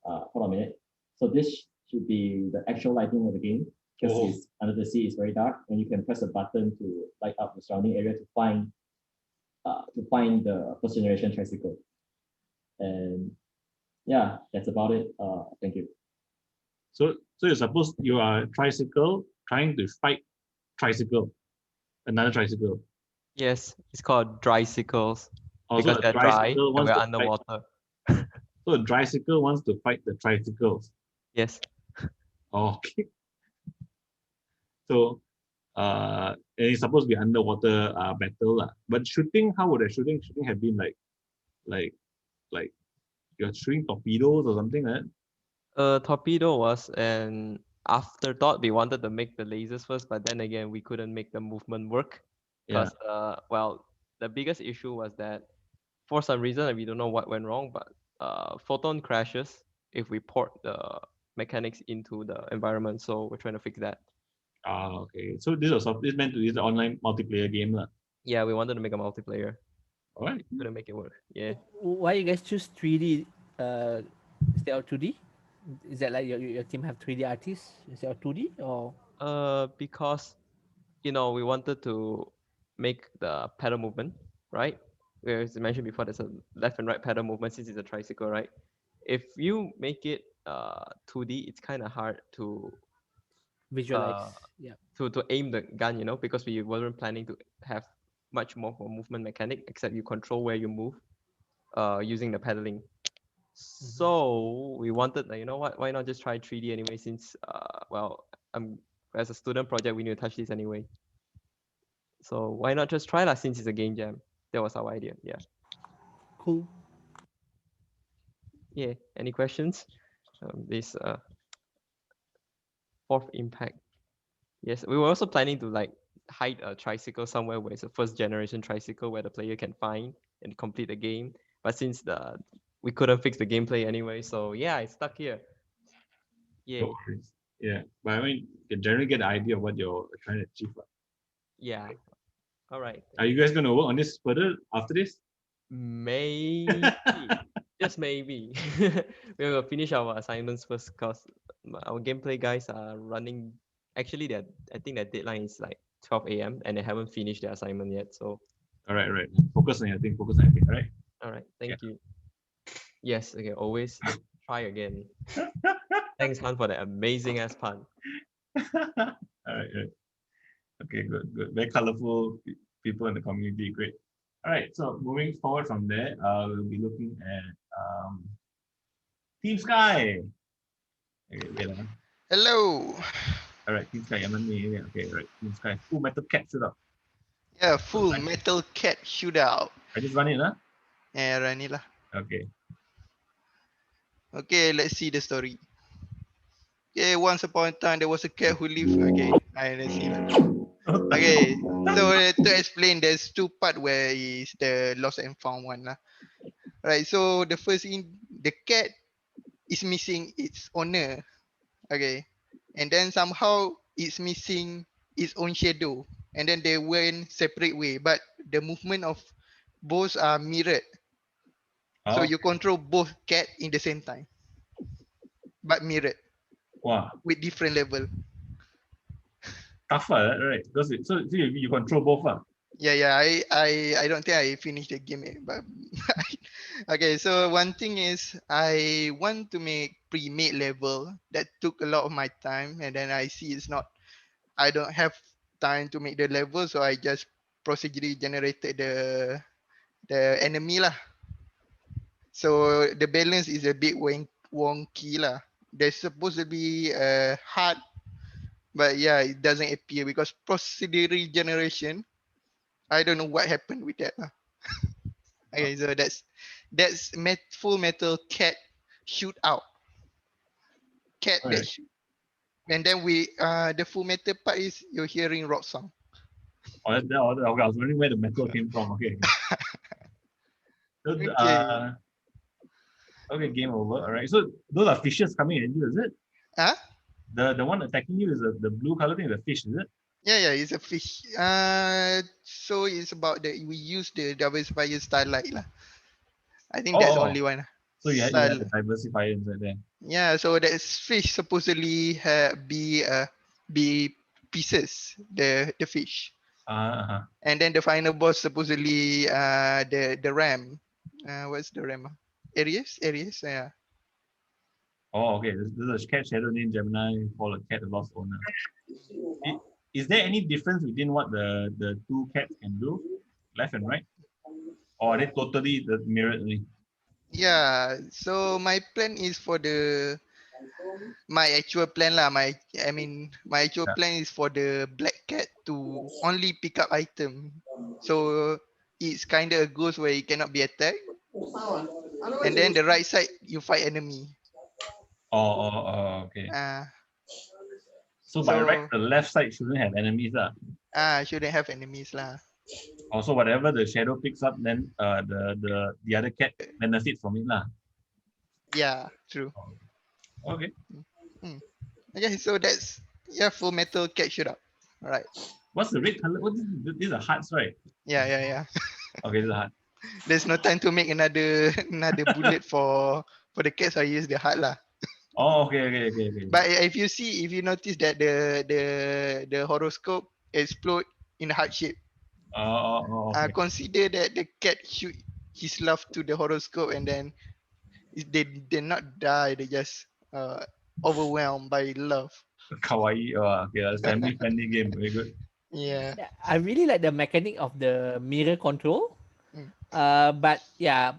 hold on a minute. So this should be the actual lighting of the game because it's under the sea, it's very dark, and you can press a button to light up the surrounding area to find the first generation tricycle. And yeah, that's about it. Thank you. So you suppose you are a tricycle trying to fight another tricycle. Yes, it's called drycycles Also, because they're dry and we're to underwater. So a drycycle wants to fight the tricycles. Yes. Okay. So and it's supposed to be underwater battle. But shooting, how would a shooting have been like you're shooting torpedoes or something like that? Torpedo was an afterthought. We wanted to make the lasers first, but then again, we couldn't make the movement work. Yeah. Because well, the biggest issue was that for some reason we don't know what went wrong, but photon crashes if we port the mechanics into the environment. So we're trying to fix that. Okay. So this is meant to be the online multiplayer game. Yeah, we wanted to make a multiplayer. All right. Couldn't make it work. Yeah. Why you guys choose 3D instead of 2D? Is that like your team have 3D artists? Is it 2D or? Because we wanted to make the pedal movement, right? As I mentioned before, there's a left and right pedal movement since it's a tricycle, right? If you make it 2D, it's kind of hard to Visualize. Yeah. to aim the gun, because we weren't planning to have much more for movement mechanic, except you control where you move using the pedaling. So we wanted, like, you know what? Why not just try 3D anyway? Since as a student project, we need to touch this anyway. So why not just try that since it's a game jam? That was our idea. Yeah. Cool. Yeah. Any questions? This fourth impact. Yes, we were also planning to like hide a tricycle somewhere where it's a first generation tricycle where the player can find and complete the game. But since we couldn't fix the gameplay anyway, so yeah, it's stuck here. Yeah. Yeah, but I mean, you can generally get the idea of what you're trying to achieve. Yeah. All right. Are you guys going to work on this further after this? Maybe. Just maybe. We will finish our assignments first because our gameplay guys are running. Actually, I think their deadline is like 12 a.m. and they haven't finished their assignment yet. So. All right. Focus on your thing. All right. All right. Thank you. Yes. Okay. Always try again. Thanks, Han, for the amazing ass pun. All right. Okay. Good. Very colorful people in the community. Great. All right. So moving forward from there, we'll be looking at Team Sky. Okay, Hello. All right, Team Sky. Okay, right. Team Sky. Full Metal Cat shootout. Yeah, Full Metal Cat shootout. I just run it, huh? Yeah, run it lah. Okay. Okay, let's see the story. Okay, once upon a time there was a cat who lived. Okay, let's see lah. Okay, so to explain, there's two part where is the lost and found one lah. Right, so the first the cat is missing its owner. Okay, and then somehow it's missing its own shadow, and then they went separate way, but the movement of both are mirrored. So you control both cat in the same time, but mirrored. Wow. With different level. Tougher, right? So you control both, Yeah. I don't think I finished the game yet, but okay. So one thing is I want to make pre-made level that took a lot of my time, and then I see I don't have time to make the level, so I just procedurally generated the enemy lah. So the balance is a bit wonky lah. There's supposed to be a heart, but yeah, it doesn't appear because procedural generation. I don't know what happened with that. Okay, so that's Full Metal Cat shootout. Cat that shoot. And then the Full Metal part is you're hearing rock song. Okay, I was wondering where the metal came from. Okay. So, okay, game over. All right. So those are fishes coming at you, is it? Huh? The one attacking you is the blue color thing, the fish, is it? Yeah, it's a fish. So it's about we use the diversifier starlight lah. I think that's the only one. So you had the diversifier inside there. Yeah, so that fish supposedly be pieces, the fish. And then the final boss supposedly the ram. What's the ram? Aries, yeah. Oh, okay. This is a cat shadow named Gemini called a cat lost owner. Is there any difference between what the two cats can do, left and right? Or are they totally mirrored? Yeah, so my plan is for my actual plan lah. My actual plan is for the black cat to only pick up item. So it's kind of a ghost where it cannot be attacked. And then the right side you fight enemy. Okay. So by right, the left side shouldn't have enemies lah. Shouldn't have enemies lah. Also, whatever the shadow picks up, then the other cat benefits from it lah. Yeah, true. Okay. Okay, so that's Full Metal Cat shootout. All right. What's the red color? These are hearts, right? Yeah. Okay, this is a heart. There's no time to make another bullet for the cats. I use the heart lah. Oh, okay. But if you notice that the horoscope explode in heart shape, Okay. consider that the cat shoot his love to the horoscope, and then they did not die. They just overwhelmed by love. Kawaii. Okay, that's family friendly game. Very good. Yeah. Yeah, I really like the mechanic of the mirror control. Mm. But yeah,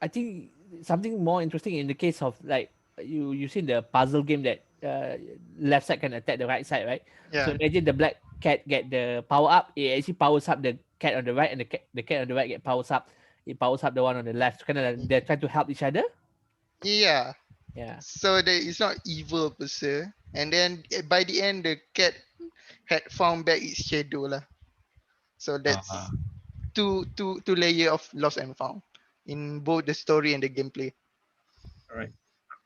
I think something more interesting in the case of like you seen the puzzle game that left side can attack the right side, right? So Yeah. imagine the black cat get the power up, it actually powers up the cat on the right, and the cat on the right get powers up. It powers up the one on the left. Kind of they're trying to help each other. Yeah. Yeah. So it's not evil per se. And then by the end, the cat had found back its shadow lah. So that's two layer of lost and found in both the story and the gameplay. All right.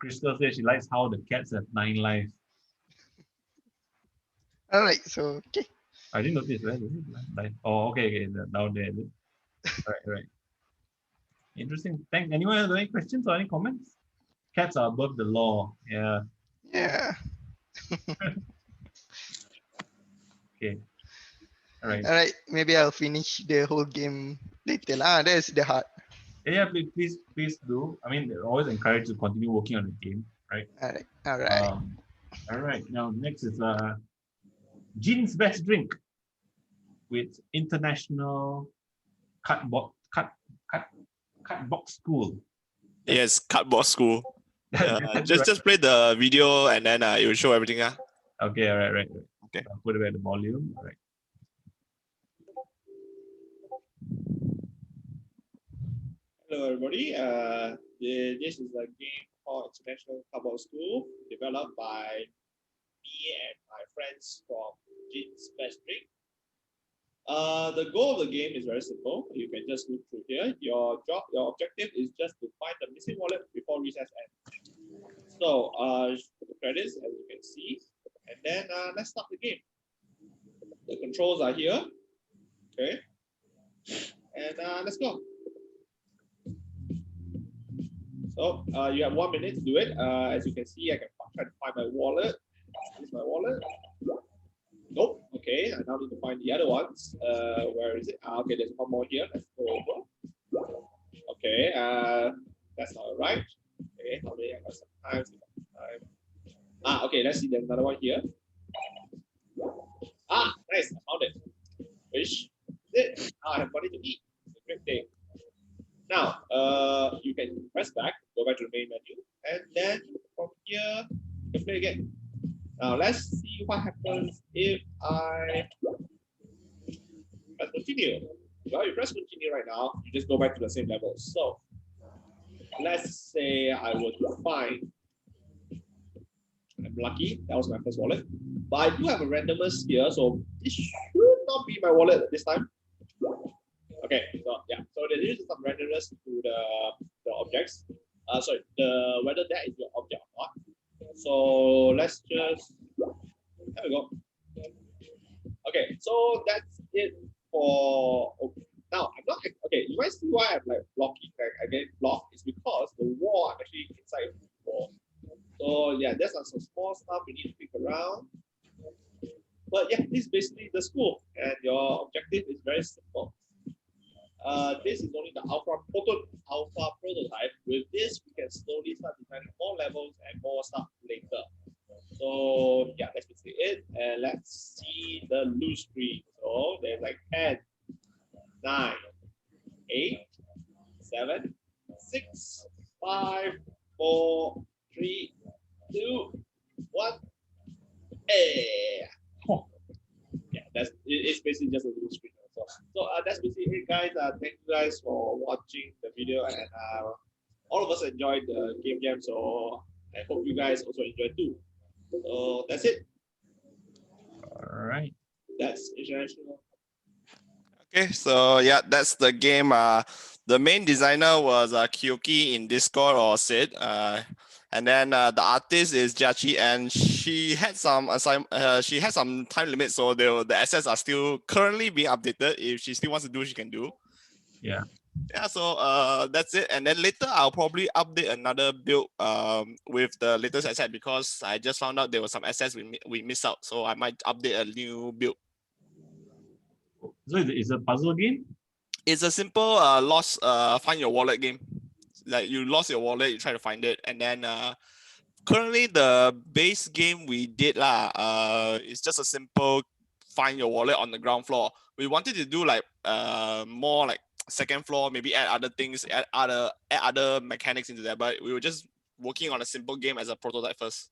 Crystal says she likes how the cats have 9 lives. All right. So okay. I didn't notice where is it? Like, oh, okay, down there. Right. Interesting. Thank. Anyone have any questions or any comments? Cats are above the law. Yeah. Yeah. Okay. All right. All right. Maybe I'll finish the whole game later lah. That's the heart. Yeah, please do. I mean, they're always encouraged to continue working on the game, right? All right. All right. Now next is Jean's best drink with International Cut Box School. Yes, Cardboard School. Just play the video and then it will show everything. Okay, all right. Okay. I'll put it at the volume. All right. Hello, everybody. This is a game called International Cardboard School, developed by me and my friends from Jin's Best Drink. The goal of the game is very simple. You can just look through here. Your objective is just to find the missing wallet before recess ends. So, for the credits, as you can see, and then let's start the game. The controls are here. Okay, and let's go. So you have 1 minute to do it. As you can see, I can try to find my wallet. This is my wallet. Nope. Okay, I now need to find the other ones. Where is it? Okay, there's one more here. Let's go over. Okay, that's not right. Okay, how many? I got some time. Okay, let's see. There's another one here. Nice. I found it. Which is it? I have money to eat. It's a great day. Now, you can press back, go back to the main menu, and then from here, you can play again. Now, let's see what happens if I press continue. Well, you press continue right now, you just go back to the same level. So, let's say I were to find, I'm lucky, that was my first wallet. But I do have a randomness here, so this should not be my wallet this time. Okay, so yeah, so there is some randomness to the objects. Sorry, whether that is your object or not. So let's just, there we go. Okay, so that's it for, now I'm not, okay, you might see why I'm like blocking, like I get blocked, it's because the wall I'm actually inside the wall. So yeah, there's some small stuff we need to pick around. But yeah, this is basically the school, and your objective is very simple. This is only the alpha prototype. With this, we can slowly start designing more levels and more stuff later. So yeah, that's basically it. And let's see the loose screen. So there's like 10, 9, 8, 7, 6, 5, 4, 3, 2, 1. Hey. Yeah, it's basically just a little screen. So that's basically it, guys. Thank you guys for watching the video, and all of us enjoyed the game jam. So I hope you guys also enjoyed too. So that's it. All right. That's international. Okay, so yeah, that's the game. The main designer was Kyoki in Discord or Sid. And then the artist is Jachi, and she had some time limit, so the assets are still currently being updated. If she still wants to do, she can do. Yeah. Yeah, so that's it. And then later I'll probably update another build with the latest asset, because I just found out there were some assets we missed out. So I might update a new build. So it's a puzzle game? It's a simple lost find your wallet game. Like you lost your wallet, you try to find it, and then currently the base game we did it's just a simple find your wallet on the ground floor. We wanted to do like more like second floor, maybe add other things, add other mechanics into that, but we were just working on a simple game as a prototype first.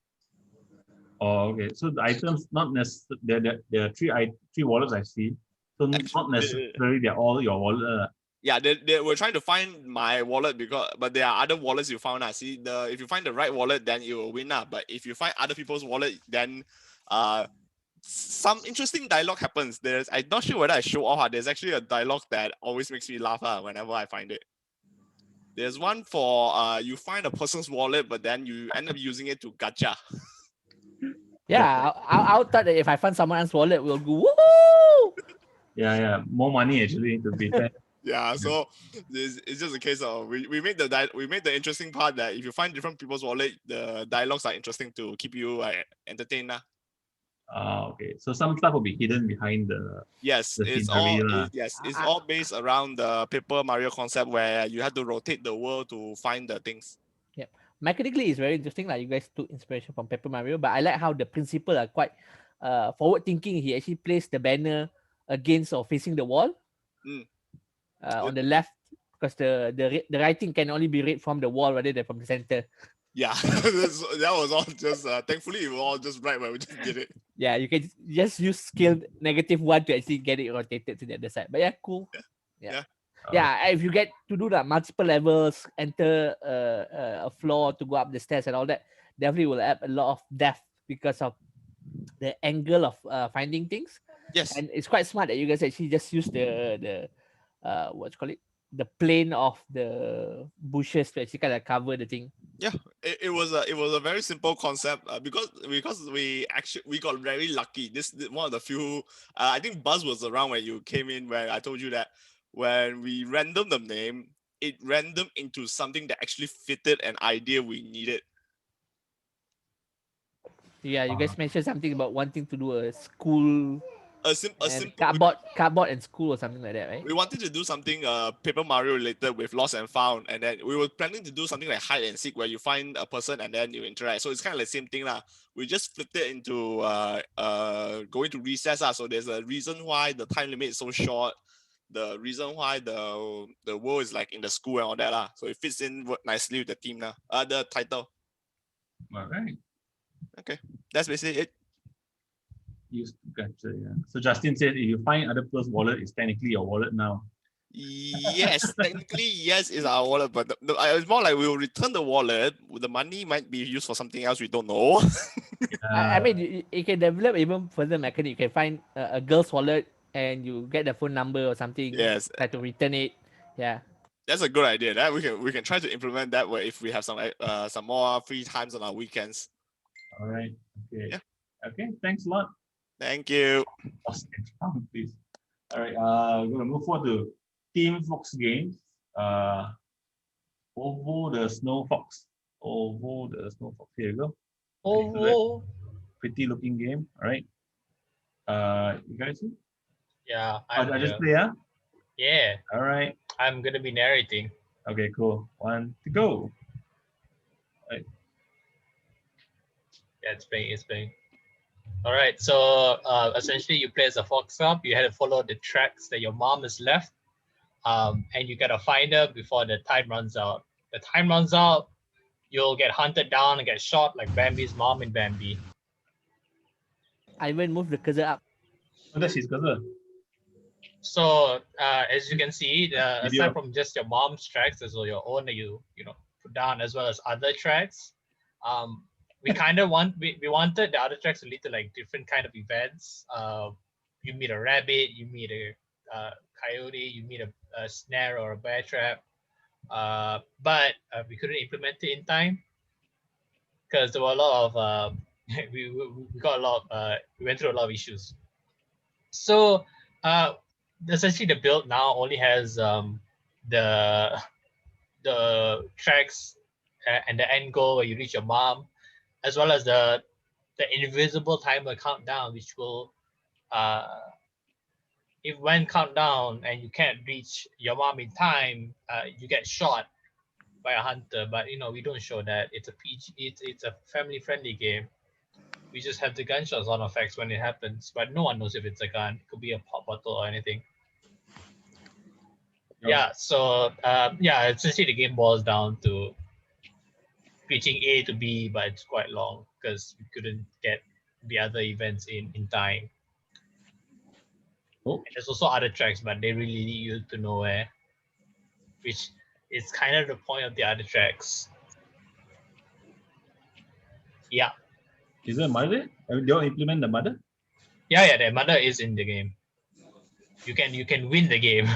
Oh, okay. So the items not necessarily there are three wallets I see. So not necessarily they're all your wallet. Yeah, they were trying to find my wallet, but there are other wallets you found. See, if you find the right wallet, then you will win. But if you find other people's wallet, then some interesting dialogue happens. I'm not sure whether I show off. There's actually a dialogue that always makes me laugh whenever I find it. There's one for you find a person's wallet, but then you end up using it to gacha. Yeah, I thought that if I find someone else's wallet, we'll go woohoo! Yeah, more money actually to be fair. Yeah, so it's just a case of we made the interesting part that if you find different people's wallet, the dialogues are interesting to keep you entertained. Okay. So some stuff will be hidden behind the it's all based around the Paper Mario concept where you have to rotate the world to find the things. Yeah, mechanically it's very interesting. Like you guys took inspiration from Paper Mario, but I like how the principal are quite forward thinking. He actually placed the banner against or facing the wall. On the left, because the writing can only be read from the wall rather than from the center. Yeah, that was all just thankfully it was all just right when we just did it. Yeah, you can just use skill -1 to actually get it rotated to the other side. But yeah, cool. Yeah. If you get to do the multiple levels, enter a floor to go up the stairs and all that, definitely will add a lot of depth because of the angle of finding things. Yes, and it's quite smart that you guys actually just use the what's call it, the plane of the bushes to actually kind of cover the thing. Yeah, it was a very simple concept because we got very lucky. This one of the few. I think Buzz was around when you came in, where I told you that when we random the name, it random into something that actually fitted an idea we needed. Yeah, you guys mentioned something about wanting to do a school. A simple cardboard and school or something like that, right? We wanted to do something Paper Mario related with Lost and Found, and then we were planning to do something like hide and seek, where you find a person and then you interact. So it's kind of the same thing lah. We just flipped it into going to recess so there's a reason why the time limit is so short. The reason why the world is like in the school and all that lah. So it fits in nicely with the theme now. The title. All right. Okay, that's basically it. Gotcha, yeah. So Justin said if you find other people's wallet, it's technically your wallet now. Yes, technically yes is our wallet, but it's more like we will return the wallet. The money might be used for something else we don't know. I mean, you can develop even further mechanic. You can find a girl's wallet and you get the phone number or something. Yes. Try to return it. Yeah. That's a good idea. That we can try to implement that way if we have some more free times on our weekends. All right. Okay. Yeah. Okay. Thanks a lot. Thank you. Please. All right. We're gonna move forward to Team Fox Games. Ovo the Snow Fox. Ovo the Snow Fox. Here you go. Ovo. Pretty looking game. All right. You guys see? Yeah. I just play, yeah? Yeah. All right. I'm gonna be narrating. Okay, cool. 1 to go. All right. Yeah, it's playing. All right, so essentially you play as a fox cub. You had to follow the tracks that your mom has left, and you gotta find her before the time runs out. The time runs out, you'll get hunted down and get shot like Bambi's mom in Bambi. I even moved the cursor up. Oh, that's his cursor. So as you can see, aside from just your mom's tracks, there's your own that you put down, as well as other tracks. We kind of we wanted the other tracks to lead to like different kind of events. You meet a rabbit, you meet a coyote, you meet a snare or a bear trap, but we couldn't implement it in time because there were a lot of we went through a lot of issues. So essentially the build now only has the tracks and the end goal where you reach your mom, as well as the invisible timer countdown, which will if when countdown and you can't reach your mom in time, you get shot by a hunter. But we don't show that. It's a PG. It's a family friendly game. We just have the gunshot sound effects when it happens, but no one knows if it's a gun. It could be a pop bottle or anything. Yeah. So essentially the game boils down to reaching A to B, but it's quite long because we couldn't get the other events in time. Oh. And there's also other tracks, but they really lead you to nowhere, which is kind of the point of the other tracks. Yeah. Is there a mother? I mean, they all implement the mother? Yeah, the mother is in the game. You can win the game.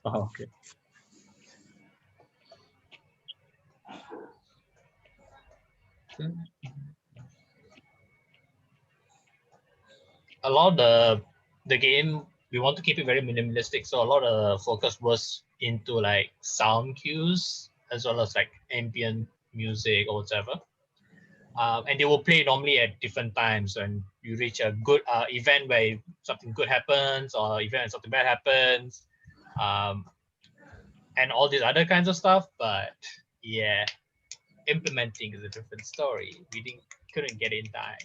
Oh, okay. A lot of the game, we want to keep it very minimalistic, so a lot of focus was into like sound cues as well as like ambient music or whatever. And they will play normally at different times when you reach a good event where something good happens or event where something bad happens, and all these other kinds of stuff. But yeah, implementing is a different story. We couldn't get in time.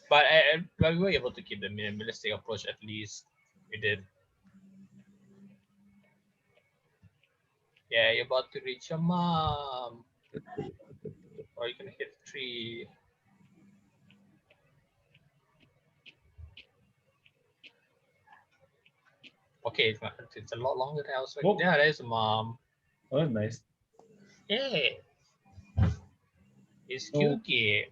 But we were able to keep the minimalistic approach at least. We did. Yeah, you're about to reach your mom. Or you're gonna hit the tree. Okay, it's a lot longer than I was expecting. Oh. Yeah, there's a mom. Oh, nice. Yeah. It's No. cute.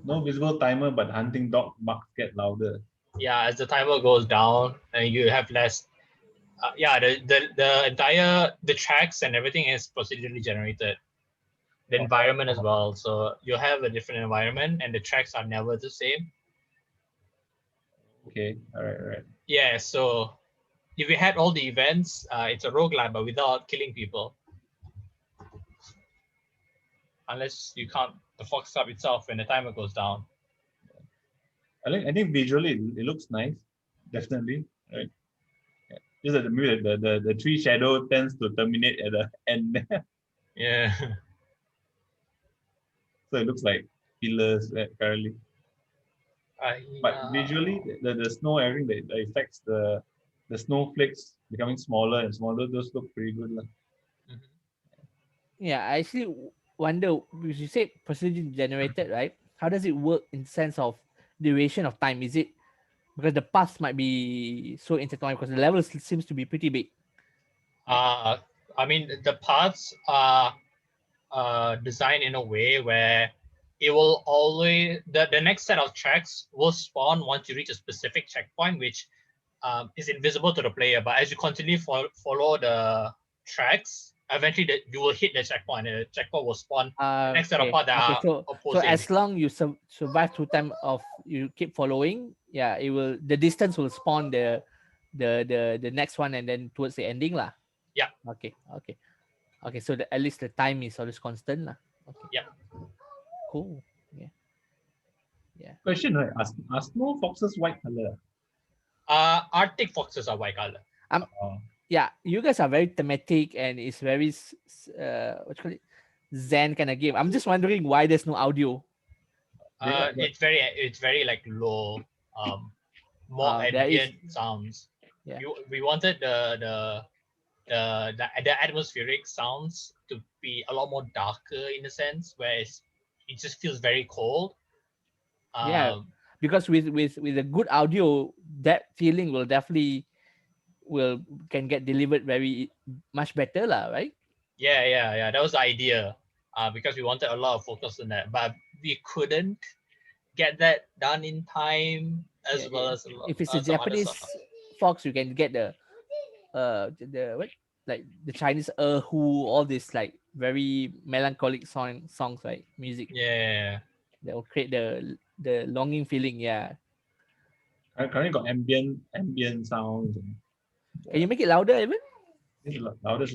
No visible timer, but hunting dog barks get louder. Yeah, as the timer goes down and you have less. The entire tracks and everything is procedurally generated. The environment as well. So you have a different environment and the tracks are never the same. Okay, all right. Yeah, so if we had all the events, it's a roguelike, but without killing people. Unless you count the fox trap itself when the timer goes down. I think visually it looks nice, definitely. Right. Yeah. Just that the tree shadow tends to terminate at the end. Yeah. So it looks like pillars currently. But visually, the snow, everything that affects the snowflakes becoming smaller and smaller, those look pretty good. Yeah, I actually wonder, because you said procedure generated, right? How does it work in sense of duration of time? Is it because the paths might be so intertwined because the level seems to be pretty big? I mean, the paths are designed in a way where it will always the next set of tracks will spawn once you reach a specific checkpoint, which is invisible to the player. But as you continue follow the tracks, eventually you will hit the checkpoint, and the checkpoint will spawn the next set of paths that are so opposing. as long you survive through time of you keep following, yeah, it will, the distance will spawn the next one and then towards the ending lah. Yeah. Okay, so at least the time is always constant lah. Okay. Yeah. Cool. Yeah. Question, right? Are snow foxes white color? Arctic foxes are white color. Yeah, you guys are very thematic and it's very what you call it, zen kind of game. I'm just wondering why there's no audio. It's very like low, more ambient sounds. Yeah. We wanted the atmospheric sounds to be a lot more darker in a sense, where it just feels very cold. Yeah, because with a good audio, that feeling will definitely can get delivered very much better lah, right? Yeah. That was the idea, because we wanted a lot of focus on that, but we couldn't get that done in time as well as if it's a Japanese fox, you can get the what, like the Chinese who, all this like very melancholic songs, right? Music. Yeah. That will create the longing feeling. Yeah. I currently got ambient sounds. Can you make it louder, even? It's louder.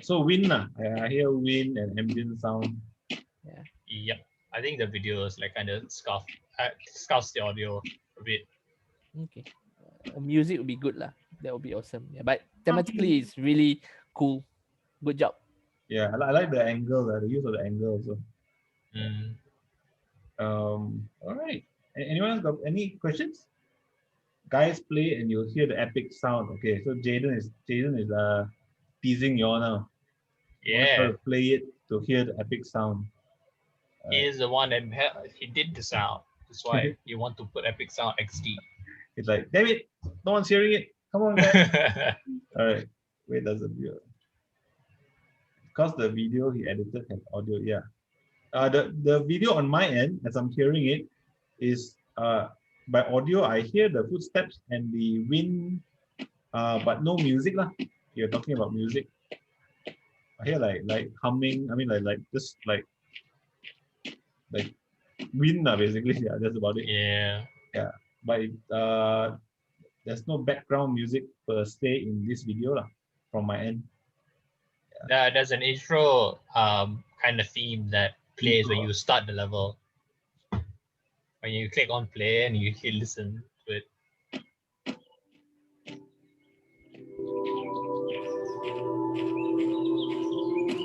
So wind, I hear wind and ambient sound. Yeah. Yep. I think the video is like kind of scuffs the audio a bit. Okay. Music would be good lah. That would be awesome. Yeah, but thematically, it's really cool. Good job. Yeah, I like the angle, the use of the angle also. Mm. All right. Anyone else got any questions? Guys, play and you'll hear the epic sound. Okay, so Jaden is teasing you all now. You want Yeah. to play it to hear the epic sound. He is the one that he did the sound. That's why you want to put Epic Sound XD. It's like, damn it, no one's hearing it. Come on, guys. All right. Wait, does the video? Because the video he edited has audio. Yeah. The video on my end, as I'm hearing it, is by audio. I hear the footsteps and the wind, but no music lah. You're talking about music. I hear like humming. I mean like just like wind basically. Yeah, that's about it. Yeah. Yeah, but there's no background music per se in this video lah, from my end. There's an intro kind of theme that plays when you start the level. When you click on play and you listen to it.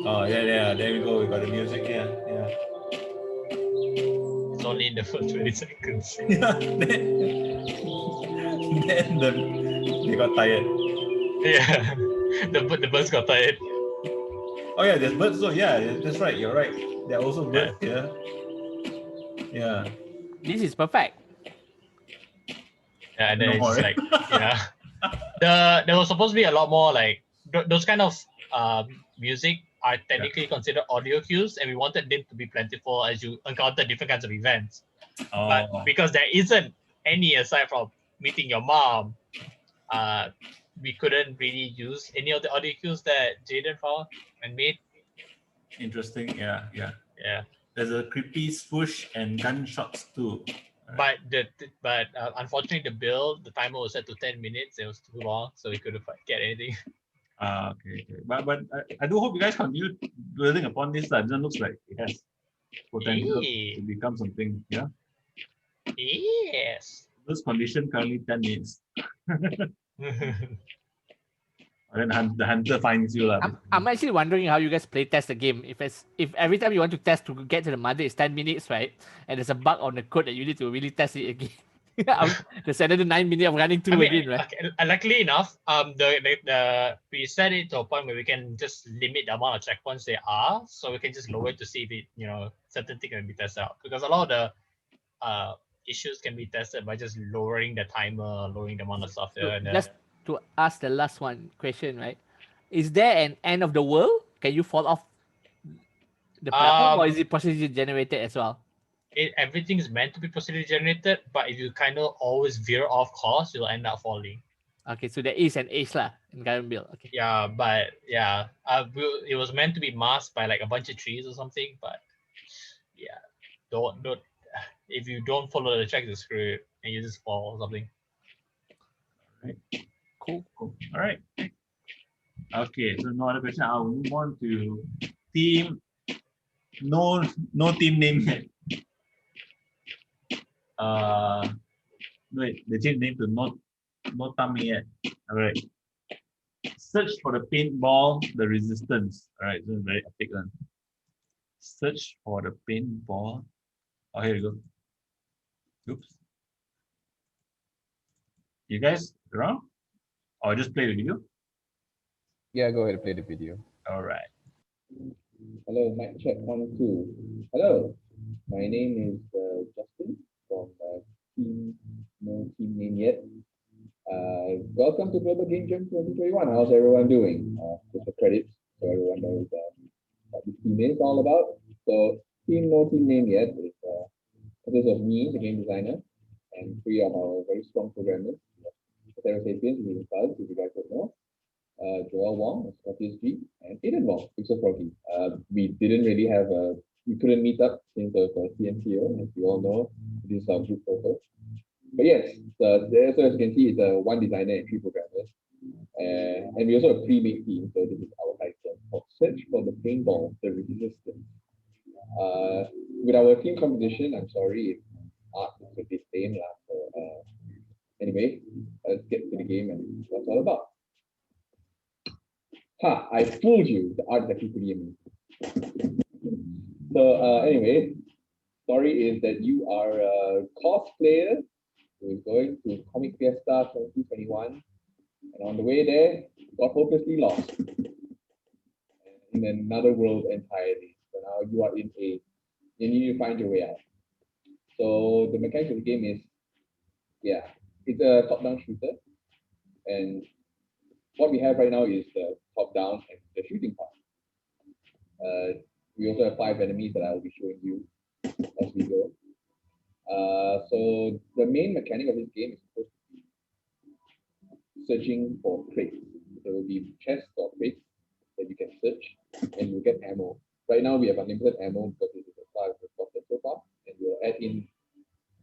Oh yeah, there we go. We got the music. Yeah. It's only in the first 20 seconds. Yeah. Then they got tired. Yeah, the birds got tired. Oh yeah, there's birds. So yeah, that's right. You're right. There are also birds here. Yeah. This is perfect. Yeah, and then No it's more. like there was supposed to be a lot more like those kind of music are technically considered audio cues, and we wanted them to be plentiful as you encounter different kinds of events. But because there isn't any aside from meeting your mom, we couldn't really use any of the audio cues that Jaden found and made. Interesting. Yeah. Yeah. There's a creepy swoosh and gunshots too. But unfortunately, the timer was set to 10 minutes. It was too long, so we couldn't get anything. Okay. But I do hope you guys continue building upon this. It looks like it has potential to become something. Yeah. Yes. This condition currently 10 minutes. And then the hunter finds you. I'm actually wondering how you guys play test the game. If every time you want to test to get to the mother is 10 minutes, right? And there's a bug on the code that you need to really test it again. There's another 9 minutes of running through again, right? Okay, luckily enough, we set it to a point where we can just limit the amount of checkpoints there are, so we can just lower it to see if it, certain things can be tested out. Because a lot of the issues can be tested by just lowering the timer, lowering the amount of stuff there. So just to ask the last question, right? Is there an end of the world? Can you fall off the platform, or is it procedurally generated as well? Everything's meant to be procedurally generated, but if you kind of always veer off course, you'll end up falling. Okay, so there is an age lah in current build. Okay. Yeah, but yeah, it was meant to be masked by like a bunch of trees or something, but yeah, don't. If you don't follow the tracks, it's screwed and you just fall or something. Right. Cool. All right. Okay, so no other question. I'll move on to team. No team name yet. Wait, they changed name to no Tami yet. All right. Search for the paintball, the resistance. All right, this is very epic one. Search for the paintball. Oh, here we go. Oops. You guys around? Or just play the video? Yeah, go ahead and play the video. All right. Hello, mic check 1, 2. Hello, my name is Justin from team, no team name yet. Welcome to Global Game Jam 2021. How's everyone doing? Just for credits, so everyone knows what this team is all about. So, team, no team name yet is consists of me, the game designer, and 3 of our very strong programmers. Sarah Sapiens, who is Buzz, if you guys don't know. Joel Wong, Scorpius G, and Aiden Wong, Pixel Froggy. We didn't really have we couldn't meet up since the CMCO, as you all know. This is our group photo. But yes, so as you can see, it's one designer and 3 programmers. And we also have 3 main teams. So this is our title called Search for the Paintball, the Resistance. With our team composition, I'm sorry if art is a bit lame. So anyway, let's get to the game and what it's all about. Ha! I fooled you. The art is actually pretty amazing. So anyway, story is that you are a cosplayer who is going to Comic Fiesta 2021, and on the way there, got hopelessly lost in another world entirely. So now you are you need to find your way out. So the mechanics of the game is, yeah, it's a top-down shooter, and what we have right now is the top-down and the shooting part. We also have 5 enemies that I will be showing you as we go. So the main mechanic of this game is supposed to be searching for crates. There will be chests or crates that you can search, and you get ammo. Right now we have unlimited ammo because this is as far as we've gotten so far, and we'll add in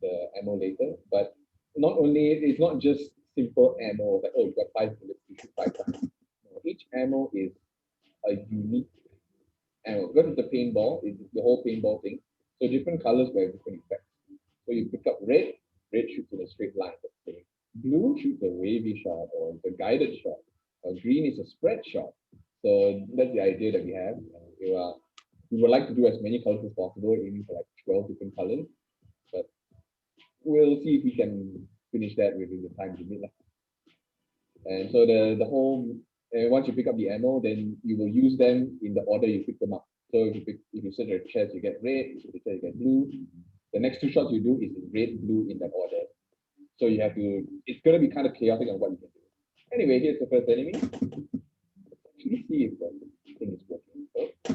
the ammo later. But it's not just simple ammo like, oh, you got 5 bullets, you shoot 5 times. No, each ammo is a unique ammo. Because it's a paintball, it's the whole paintball thing. So different colors will have different effects. So you pick up red shoots in a straight line, let's say. Blue shoots a wavy shot or the guided shot. Green is a spread shot. So that's the idea that we have. We would like to do as many colors as possible, aiming for like 12 different colors. But we'll see if we can finish that within the time limit. And so the whole, once you pick up the ammo, then you will use them in the order you pick them up. So if you search a chest, you get red. If you search, you get blue. The next 2 shots you do is red, blue in that order. So you have to, it's going to be kind of chaotic on what you can do. Anyway, here's the first enemy. Let's actually see if the thing is working. Look at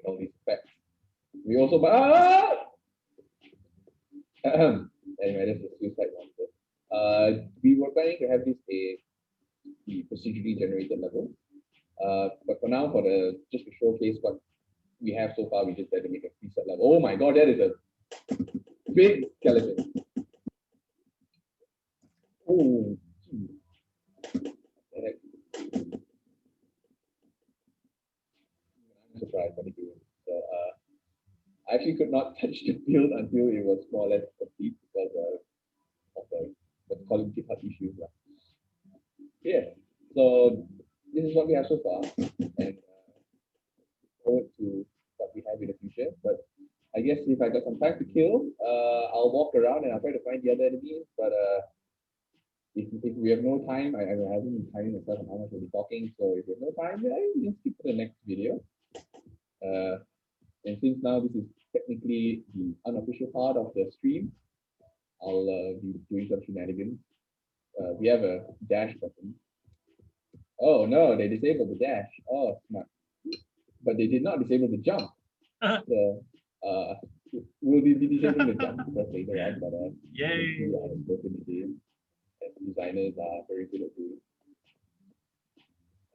all these effects. We also, anyway, this is a suicide monster. We were planning to have this a procedurally generated level. But for now, just to showcase what we have so far, we just had to make a preset level. Oh my god, that is a big skeleton. Oh, I'm surprised what it doing. So I actually could not touch the build until it was more or less complete because of the what's called GitHub issues. Yeah. So this is what we have so far, and forward to what we have in the future. But I guess if I got some time to kill, I'll walk around and I'll try to find the other enemies. But if we have no time, I haven't been timing myself on how much we'll be talking. So if we have no time, then I will skip to the next video. And since now this is technically the unofficial part of the stream, I'll be doing some shenanigans. We have a dash button. Oh no, they disabled the dash. Oh, smart. But they did not disable the jump. So we'll be disabling the jump first later on. But yay! Designers are very good at doing.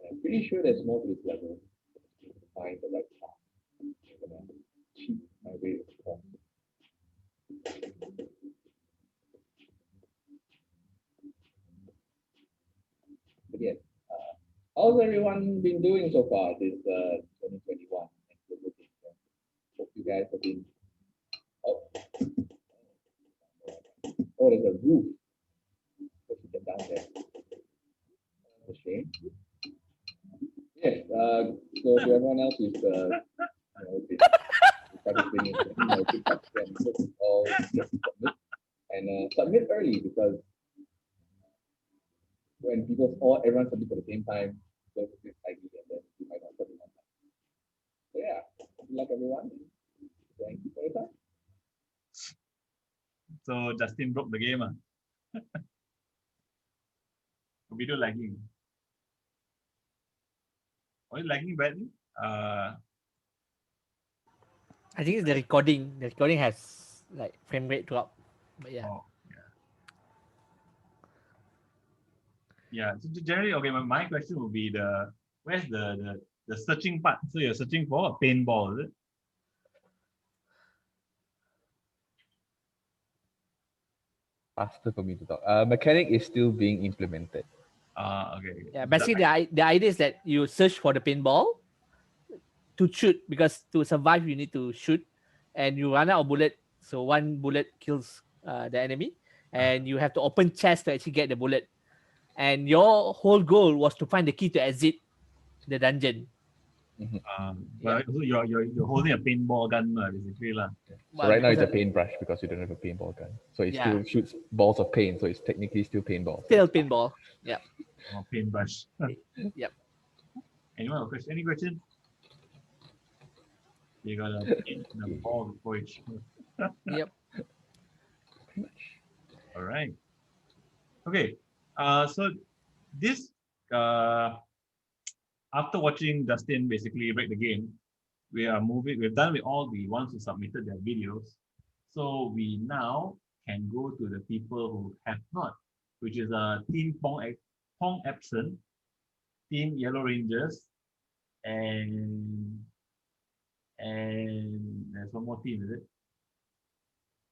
I'm pretty sure there's more to this level. Find the right path. I'm gonna cheat my way across. But yes, how's everyone been doing so far this 2021? Hope you guys have been. Oh, there's a roof. Let's get down there. That's a shame. Yes. So to everyone else who's participating, all submit and submit early because when everyone submits at the same time, so it's likely and then you might not submit on time. So yeah, good luck everyone. Thank you for your time. So Justin broke the game. Video lagging. Are you lagging badly? I think it's the recording. The recording has like frame rate drop. But yeah. Oh, yeah. So generally, okay. My question would be where's the searching part? So you're searching for a paintball, is it? faster for me to talk. Mechanic is still being implemented. Okay. Yeah, basically the idea is that you search for the paintball to shoot, because to survive you need to shoot, and you run out of bullet. So one bullet kills the enemy, and you have to open chest to actually get the bullet. And your whole goal was to find the key to exit the dungeon. But also you're holding a paintball gun, basically lah. So right now it's a paintbrush because you don't have a paintball gun. So it still shoots balls of paint. So it's technically still paintball. Still paintball. Yeah. Or paintbrush. Yep. Anyone have a question? Any question? You got a paint and a ball before you shoot. Yep. All right. Okay. So this after watching Justin basically break the game, we are moving. We've done with all the ones who submitted their videos. So we now can go to the people who have not, which is Team Pong Epson, Team Yellow Rangers, and there's one more team, is it?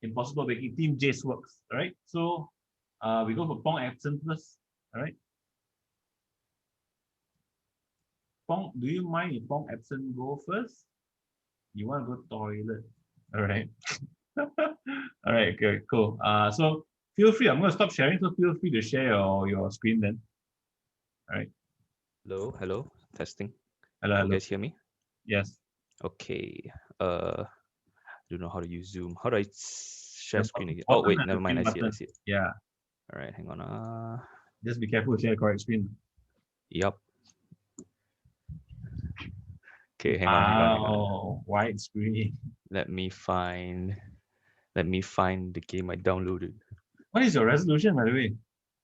Impossible Baking, Team Jace Works. All right. So we go for Pong Epson first. All right. Pong, do you mind if Pong Epson go first? You want to go toilet? All right. All right. Okay. Cool. So feel free. I'm going to stop sharing. So feel free to share your screen then. All right. Hello. Testing. Hello. You guys hear me? Yes. Okay. I don't know how to use Zoom. How do I share screen again? Oh wait, never mind. I see it. Yeah. All right. Hang on. Just be careful to share the correct screen. Yep. Okay, hang on. Oh, widescreen. Let me find the game I downloaded. What is your resolution, by the way?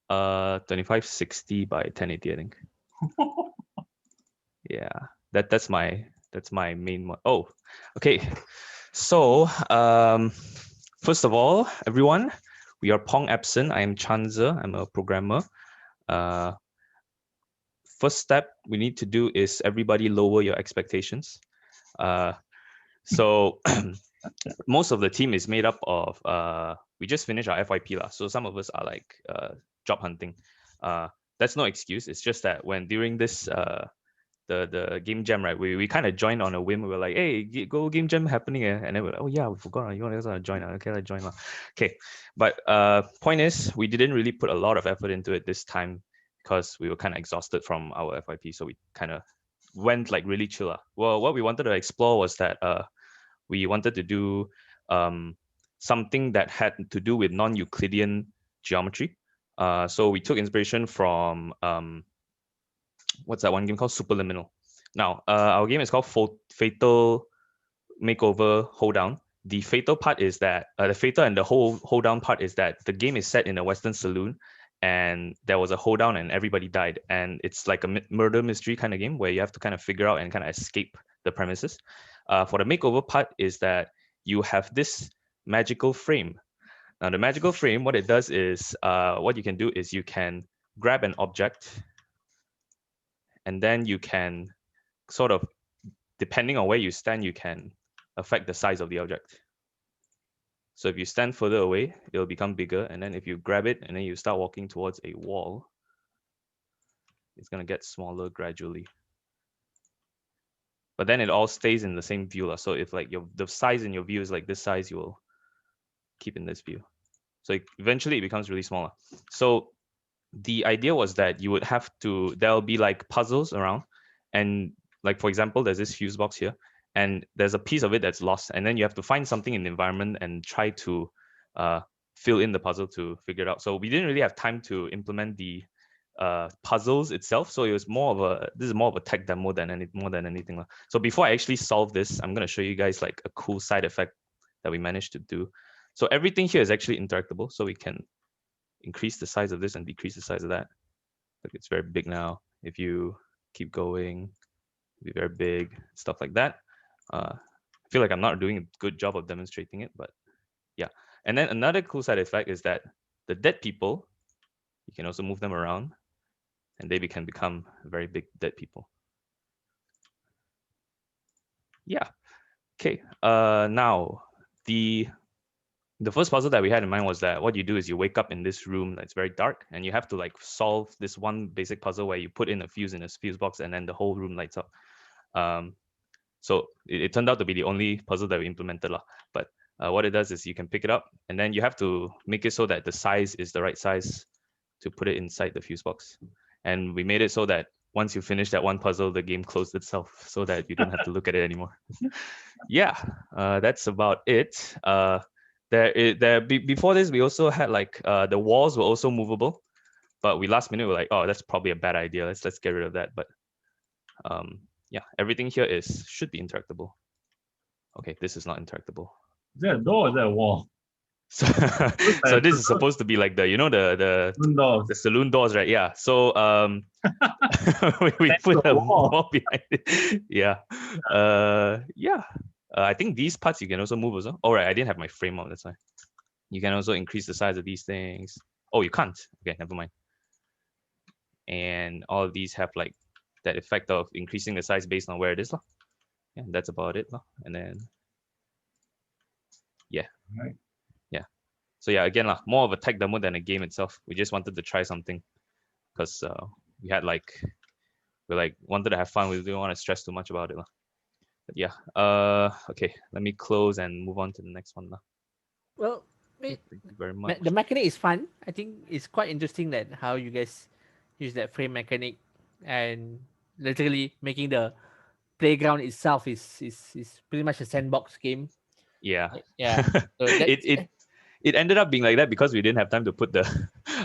2560 by 1080, I think. Yeah, that's my main one. Oh, okay. So first of all, everyone, we are Pong Epson. I am Chanza. I'm a programmer. First step we need to do is everybody lower your expectations. So most of the team is made up of we just finished our FYP lah. So some of us are like job hunting. That's no excuse. It's just that when during this the game jam, right, we kind of joined on a whim. We were like, hey, go game jam happening, and then we're like, oh yeah, we forgot. You want to join? Okay, let's join. Okay, but point is, we didn't really put a lot of effort into it this time because we were kind of exhausted from our FYP. So we kind of went like really chill. Well, what we wanted to explore was that we wanted to do something that had to do with non-Euclidean geometry. So we took inspiration from what's that one game called? Superliminal. Now, our game is called Fatal Makeover Hold Down. The fatal part is that the fatal and the hold down part is that the game is set in a Western saloon, and there was a hold down and everybody died, and it's like a murder mystery kind of game where you have to kind of figure out and kind of escape the premises. For the makeover part is that you have this magical frame. Now the magical frame, what it does is what you can do is you can grab an object, and then you can sort of, depending on where you stand, you can affect the size of the object. So if you stand further away, it'll become bigger. And then if you grab it and then you start walking towards a wall, it's going to get smaller gradually. But then it all stays in the same view. So if like the size in your view is like this size, you will keep in this view. So eventually it becomes really smaller. So the idea was that you would have to, there'll be like puzzles around, and like, for example, there's this fuse box here, and there's a piece of it that's lost, and then you have to find something in the environment and try to fill in the puzzle to figure it out. So we didn't really have time to implement the puzzles itself, so it was more of a tech demo than anything. So before I actually solve this, I'm going to show you guys like a cool side effect that we managed to do. So everything here is actually interactable, so we can increase the size of this and decrease the size of that. Look, it's very big now. If you keep going, it'll be very big, stuff like that. I feel like I'm not doing a good job of demonstrating it, but yeah. And then another cool side effect is that the dead people, you can also move them around, and they can become very big dead people. Yeah. Okay. Now the first puzzle that we had in mind was that what you do is you wake up in this room that's very dark, and you have to like solve this one basic puzzle where you put in a fuse in a fuse box, and then the whole room lights up. So it turned out to be the only puzzle that we implemented lah. But what it does is you can pick it up, and then you have to make it so that the size is the right size to put it inside the fuse box. And we made it so that once you finish that one puzzle, the game closed itself, so that you don't have to look at it anymore. Yeah, that's about it. Before this, we also had like the walls were also movable, but we last minute were like, oh, that's probably a bad idea. Let's get rid of that. But yeah, everything here should be interactable. Okay, this is not interactable. Is that a door or is that a wall? So this is supposed to be like the the saloon doors, right? Yeah. So we put a wall behind it. Yeah. Yeah. I think these parts you can also move also. All right, I didn't have my frame on, that's why. You can also increase the size of these things. Oh, you can't. Okay, never mind. And all of these have like that effect of increasing the size based on where it is. Yeah, that's about it. And then yeah. Right. Yeah. So yeah, again, more of a tech demo than a game itself. We just wanted to try something because we had wanted to have fun. We didn't want to stress too much about it. But yeah. Okay, let me close and move on to the next one. Well, thank you very much. the mechanic is fun. I think it's quite interesting that how you guys use that frame mechanic and literally making the playground itself is pretty much a sandbox game. Yeah. Yeah. So it ended up being like that because we didn't have time to put the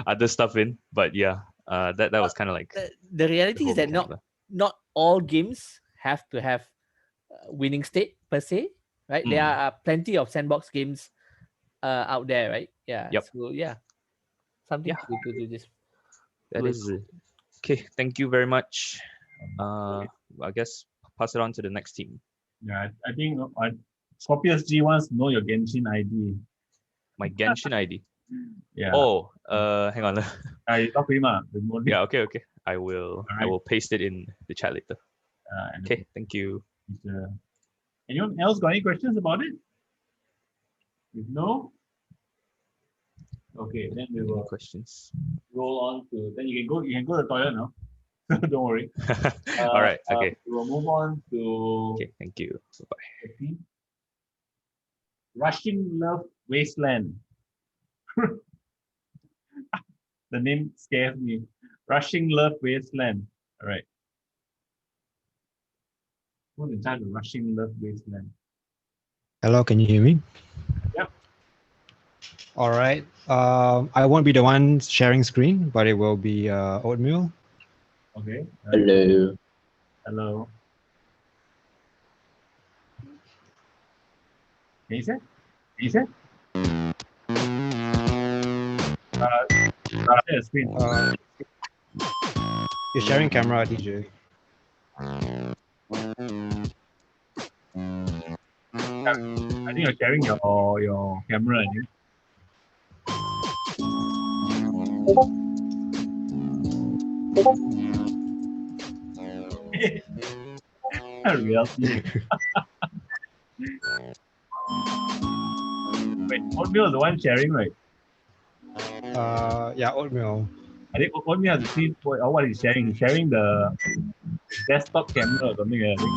other stuff in. But yeah, that was kind of like the reality is that not all games have to have winning state per se, right? There are plenty of sandbox games out there, right? Yeah. Yep. So yeah, something to do this. That is it. Okay. Thank you very much. I guess pass it on to the next team. Yeah, I think Scorpius G wants to know your Genshin ID. My Genshin ID. Yeah. Oh, hang on. I talk to him. Yeah. Okay. I will. Right. I will paste it in the chat later. Okay. Thank you. Anyone else got any questions about it? If no, okay, then we will questions. Roll on to. Then you can go to the toilet now. Don't worry. All right. Okay. We will move on to. Okay. Thank you. Bye. Rushing Love Wasteland. The name scares me. Rushing Love Wasteland. All right. Who's in charge of Rushing Love Wasteland? Hello, can you hear me? Yep. All right. I won't be the one sharing screen, but it will be Oatmeal. Okay. Hello. Hello. Can you say? Share screen. You're sharing camera, DJ. I think you're sharing your camera. Reality. Wait, Oatmeal is the one sharing, right? Yeah, Oatmeal. I think Oatmeal has to see what he's sharing. He's sharing the desktop camera or something. I think.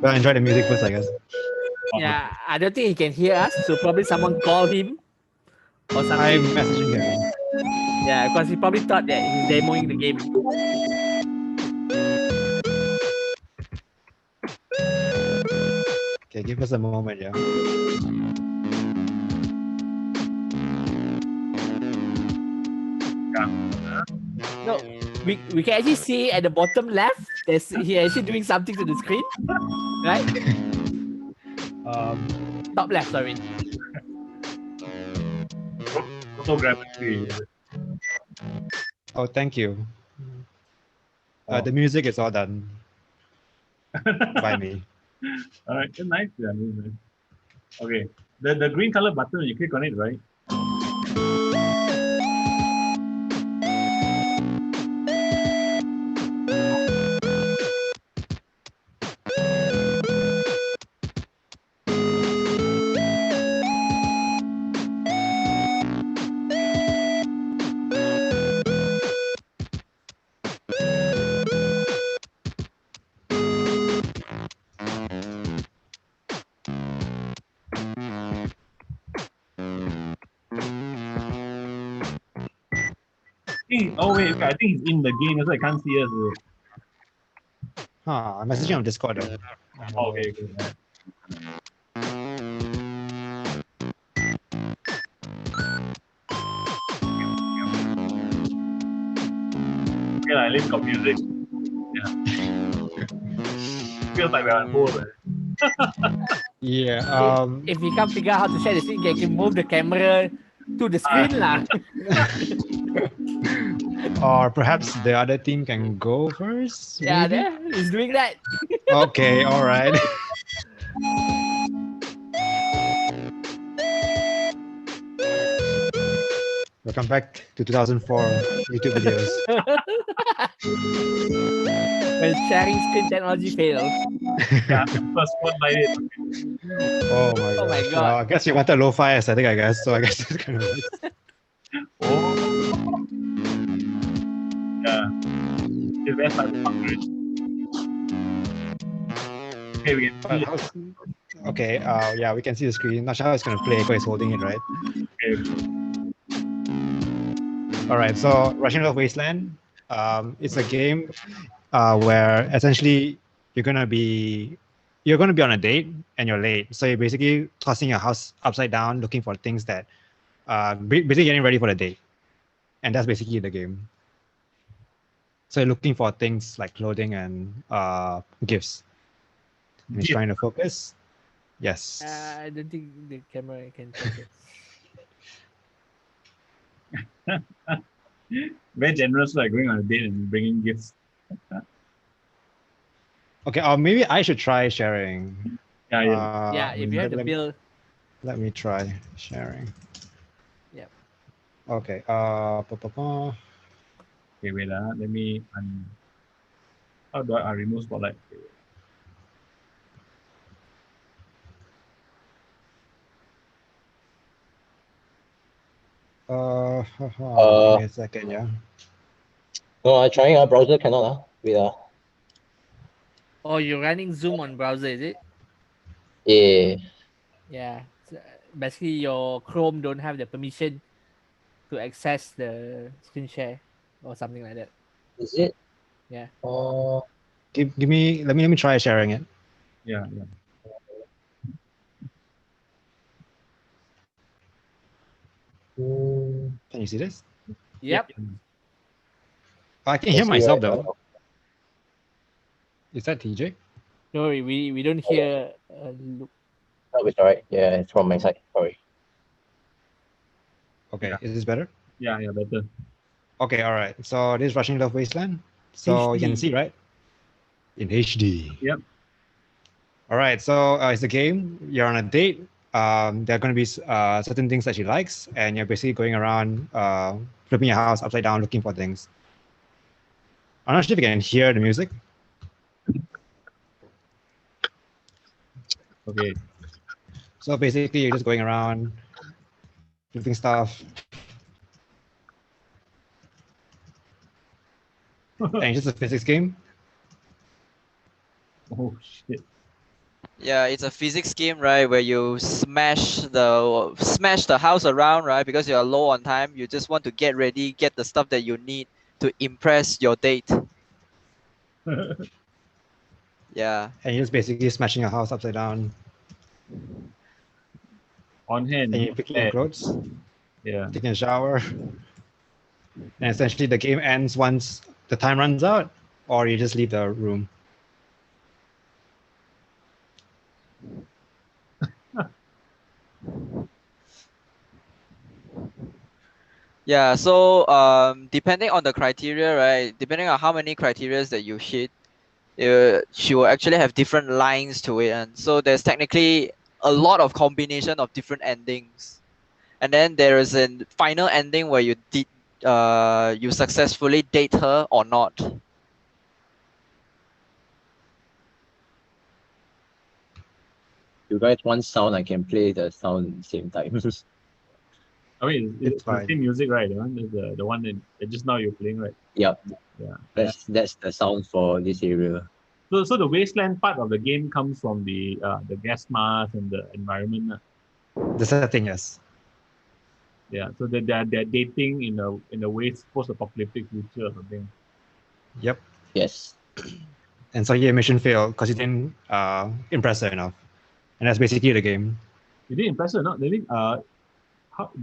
Well, enjoy the music first, I guess. Yeah, I don't think he can hear us, so probably someone called him or something. I'm messaging him. Yeah, because he probably thought that he's demoing the game. Okay, give us a moment, yeah. No, we can actually see at the bottom left, he actually doing something to the screen, right? Top left, sorry. Photography. Oh, thank you. The music is all done by me. All right, nice. Yeah, nice. Okay, the green color button, you click on it, right? think. Oh wait, I think he's in the game. That's why I can't see us. I'm messaging on Discord. Though. Oh, okay. Okay, at least got music. Yeah. Feels like we're on hold. Yeah. If you can't figure out how to share the screen, you can move the camera to the screen lah. Or perhaps the other team can go first. Yeah, maybe? there he's doing that. Okay. All right. Welcome back to 2004 YouTube videos. When sharing screen technology failed. Yeah, first spotlight. Oh my god. Oh my Well, god. I guess you wanted lo-fi aesthetic, I guess. So I guess it's kind of. Yeah. The best part of it. Okay, we can see it. Okay. Yeah, we can see the screen. Not sure how it's gonna play because it's holding it, right? Okay. All right. So Russian Love Wasteland. It's a game where essentially you're gonna be on a date and you're late. So you're basically tossing your house upside down, looking for things that basically getting ready for the date, and that's basically the game. So you're looking for things like clothing and gifts. And it's trying to focus. Yes. I don't think the camera can focus. Very generous, like going on a date and bringing gifts. Okay. Maybe I should try sharing. Yeah. Yeah, if you have the bill. Let me try sharing. Yep. Okay. Okay, wait. Let me. How do I remove spotlight? Give me a second, yeah. No, I'm trying our browser cannot. Wait. Oh, you're running Zoom on browser, is it? Yeah. Yeah. So, basically, your Chrome don't have the permission to access the screen share or something like that. Is it? Yeah. Give me. Let me try sharing it. Yeah. Can you see this? Yep. I can hear myself though. Is that TJ? No, we don't hear. Oh, it's alright. Yeah, it's from my side. Sorry. Okay, is this better? Yeah, better. Okay, all right. So this is Rushing Love Wasteland. So you can see, right? In HD. Yep. All right. So it's a game. You're on a date. There are going to be certain things that she likes, and you're basically going around flipping your house upside down looking for things. I'm not sure if you can hear the music. Okay. So basically, you're just going around flipping stuff. And it's just a physics game. Oh shit. Yeah, it's a physics game, right? Where you smash the house around, right? Because you're low on time, you just want to get ready, get the stuff that you need to impress your date. Yeah. And you're just basically smashing your house upside down. On hand. And you're picking your clothes. Yeah. Taking a shower. And essentially the game ends once the time runs out, or you just leave the room. Yeah, so depending on the criteria, right? Depending on how many criteria that you hit, she will actually have different lines to it, and so there's technically a lot of combination of different endings, and then there is a final ending where you successfully date her or not. You guys want sound? I can play the sound at the same time. I mean, it's the same music, right? The one is the one that just now you're playing, right? Yep. Yeah. That's the sound for this area. So the wasteland part of the game comes from the gas mask and the environment. The setting, yes. Yeah, so they're dating in a way post-apocalyptic future or something. Yep. Yes. And so your mission failed because you didn't impress her enough. And that's basically the game. You didn't impress her, not really. How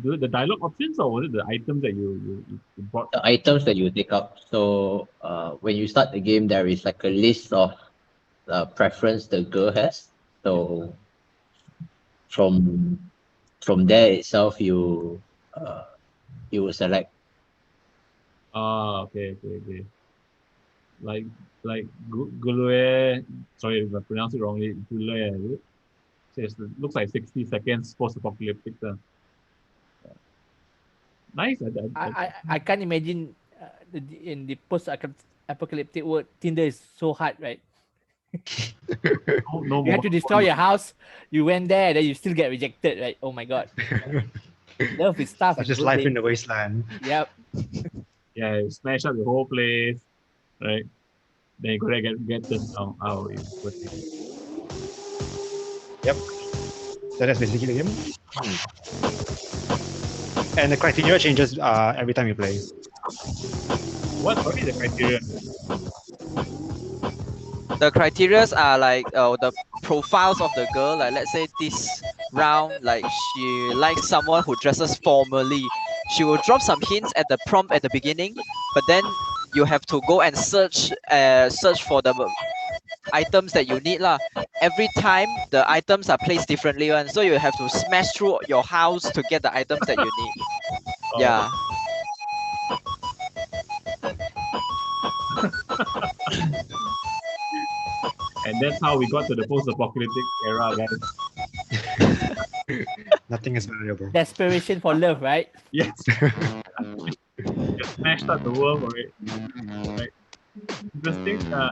the dialogue options, or was it the items that you brought? The items that you take up. So when you start the game, there is like a list of preference the girl has. So from there itself, you will select. Okay. Like Gulue, sorry if I pronounce it wrongly. Gulue, it looks like 60 seconds post-apocalyptic. Nice. I can't imagine in the post-apocalyptic world, Tinder is so hard, right? No You have to destroy your house. You went there, then you still get rejected, right? Oh my god. Love is tough. Such as life in the wasteland. Yep. Yeah, you smash up the whole place, right? Then you gotta get this down. Oh, Yep. So that's basically the game. And the criteria changes every time you play. What is the criteria? The criterias are like the profiles of the girl. Like let's say this round, like she likes someone who dresses formally. She will drop some hints at the prompt at the beginning, but then you have to go and search for the items that you need lah. Every time the items are placed differently one, so you have to smash through your house to get the items that you need. Yeah. And that's how we got to the post-apocalyptic era, guys. Nothing is valuable. Desperation for love, right? Yes. Just smashed up the world for it. Right. Interesting. Yeah.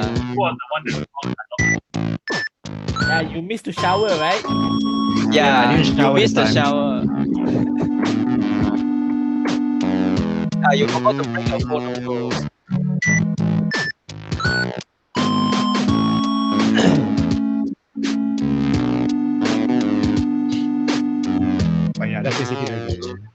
Who was the one that Yeah, you missed to shower, right? Yeah, I didn't you shower missed the this time. shower. You forgot to bring your phone also. But yeah, that's basically the game.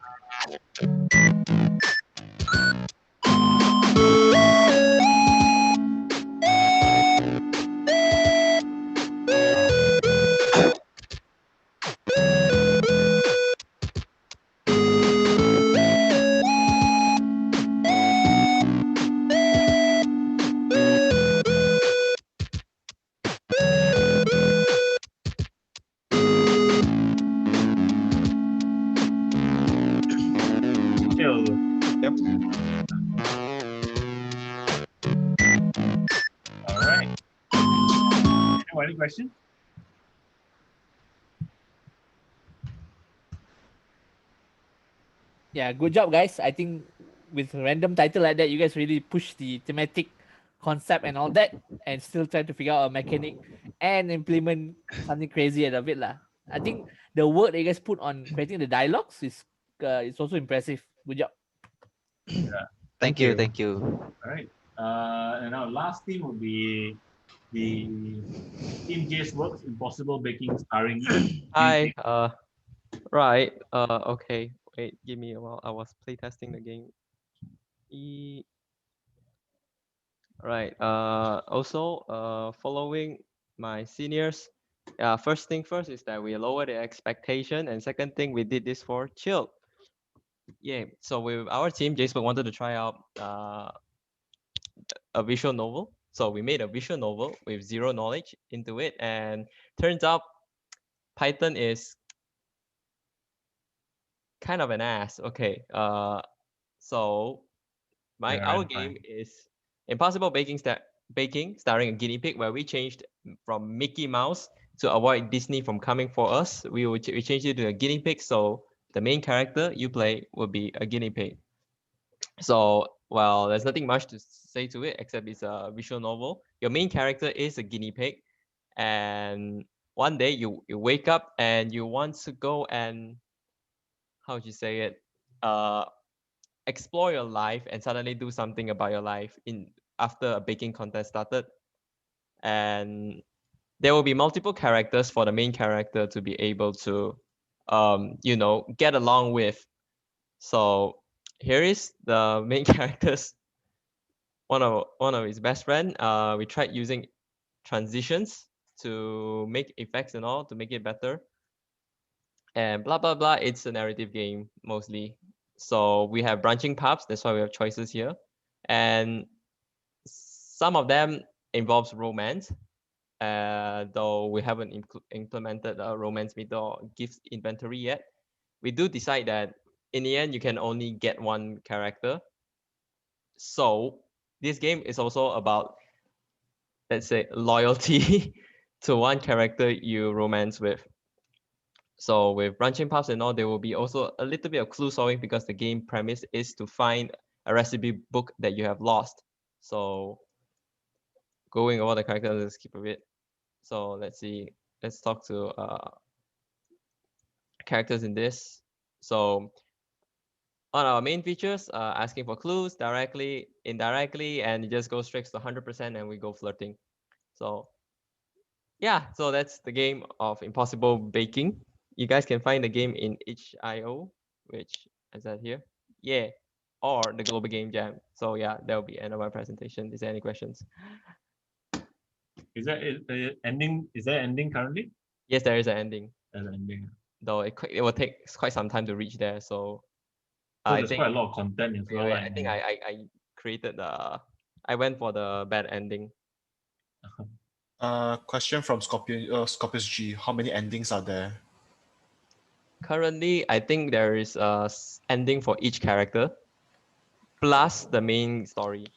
Yep. All right. Any questions? Yeah, good job, guys. I think with a random title like that, you guys really push the thematic concept and all that, and still try to figure out a mechanic and implement something crazy out of it, lah. I think the work that you guys put on creating the dialogues is also impressive. Good job. Yeah. Thank you. All right. And our last team will be the Team J's Works Impossible Baking starring. Hi. Right. Okay. Wait. Give me a while. I was playtesting the game. Right. Also, following my seniors, first thing first is that we lower the expectation, and second thing we did this for chill. Yeah. So with our team, Jaceberg wanted to try out a visual novel. So we made a visual novel with zero knowledge into it, and turns out Python is kind of an ass. Okay. So our game is Impossible Baking starring a guinea pig, where we changed from Mickey Mouse to avoid Disney from coming for us. We changed it to a guinea pig, so the main character you play will be a guinea pig. So, well, there's nothing much to say to it except it's a visual novel. Your main character is a guinea pig, and one day you wake up and you want to go and, how would you say it? explore your life and suddenly do something about your life in after a baking contest started. And there will be multiple characters for the main character to be able to get along with. So here is the main character's one of his best friend. We tried using transitions to make effects and all to make it better. And blah blah blah. It's a narrative game mostly. So we have branching paths. That's why we have choices here, and some of them involves romance. Though we haven't implemented a romance meter or gifts inventory yet, we do decide that in the end you can only get one character. So this game is also about, let's say, loyalty to one character you romance with. So with branching paths and all, there will be also a little bit of clue solving because the game premise is to find a recipe book that you have lost. So going over the characters, let's skip a bit. So let's see. Let's talk to characters in this. So on our main features, asking for clues directly, indirectly, and it just goes straight to 100% and we go flirting. So yeah, so that's the game of Impossible Baking. You guys can find the game in itch.io, which is that here? Yeah, or the Global Game Jam. So yeah, that will be end of my presentation. Is there any questions? Is there ending? Is there ending currently? Yes, there is an ending. There's an ending. Though it will take quite some time to reach there. So there's quite a lot of content as well. I think I created I went for the bad ending. Question from Scorpius G. How many endings are there? Currently, I think there is a ending for each character, plus the main story.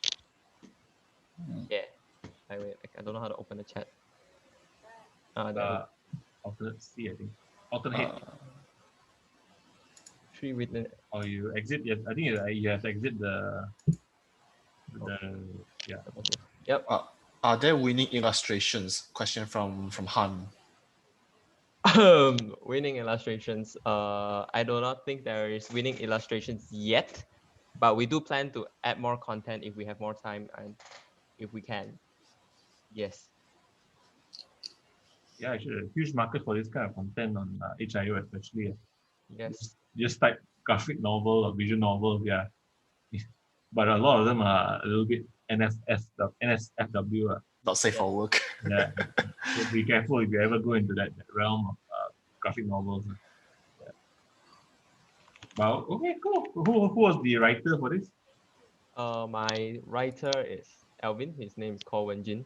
Yeah. Wait, I don't know how to open the chat. Alternate C, I think. Alternate H. 3 written. Or you exit. Yes, I think you have to exit the yeah. Yep. Are there winning illustrations? Question from Han. Winning illustrations. I do not think there is winning illustrations yet, but we do plan to add more content if we have more time and if we can. Yes. Yeah, actually, a huge market for this kind of content on HIO especially. Yes. Just type graphic novel or visual novel, yeah. But a lot of them are a little bit NSFW. Not safe for work. Yeah. So be careful if you ever go into that realm of graphic novels. Yeah. Well, okay, cool. Who was the writer for this? My writer is Alvin. His name is called Wenjin.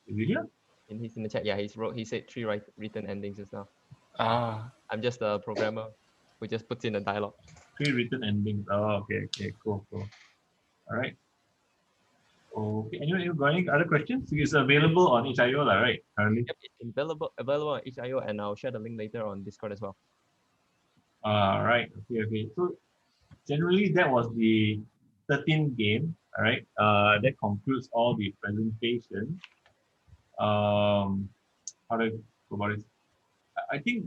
Is he here? He's in the chat. Yeah, he said 3 written endings just now. I'm just a programmer who just puts in a dialogue. 3 written endings. Oh, okay, cool. All right. Okay. Anyway, got any other questions? It's available on itch.io, right? Currently. Yep, it's available on itch.io, and I'll share the link later on Discord as well. All right. Okay. So generally, that was the 13th game. All right. That concludes all the presentation. How do I go about it? I think.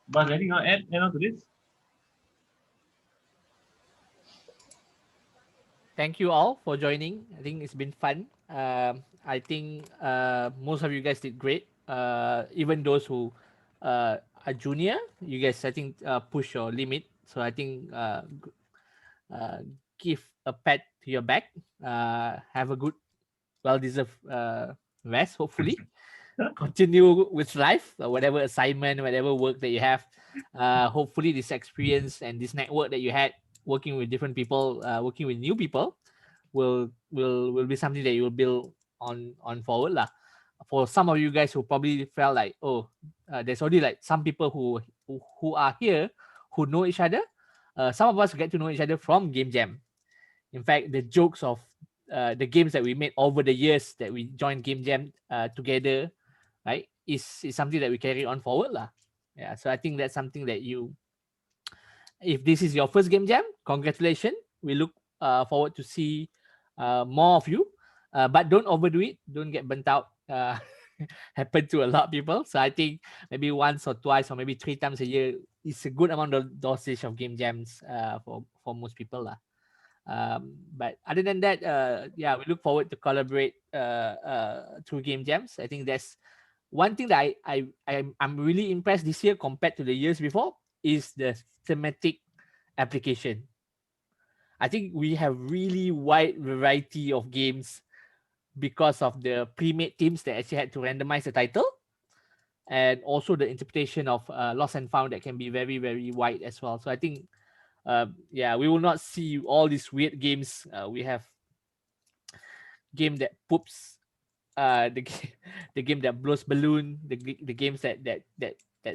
Buzz, anything to add on to this? Thank you all for joining. I think it's been fun. I think most of you guys did great. Even those who are junior, you guys I think push your limit. So I think give a pat to your back. Have a good, well-deserved rest. Hopefully, continue with life. Whatever assignment, whatever work that you have. Hopefully, this experience and this network that you had working with different people, working with new people, will be something that you will build on forward lah. For some of you guys who probably felt like, there's already like some people who are here who know each other. Some of us get to know each other from Game Jam. In fact, the jokes of the games that we made over the years that we joined Game Jam together, right, is something that we carry on forward lah. Yeah, so I think that's something that if this is your first Game Jam, congratulations. We look forward to see more of you, but don't overdo it. Don't get burnt out. happen to a lot of people. So I think maybe once or twice or maybe 3 times a year is a good amount of dosage of game jams for most people lah. But other than that, yeah, we look forward to collaborate through game jams. I think that's one thing that I'm really impressed this year compared to the years before is the thematic application. I think we have really wide variety of games because of the pre-made teams that actually had to randomize the title, and also the interpretation of lost and found that can be very very wide as well. So I think yeah, we will not see all these weird games. We have game that poops, the game that blows balloon, the games that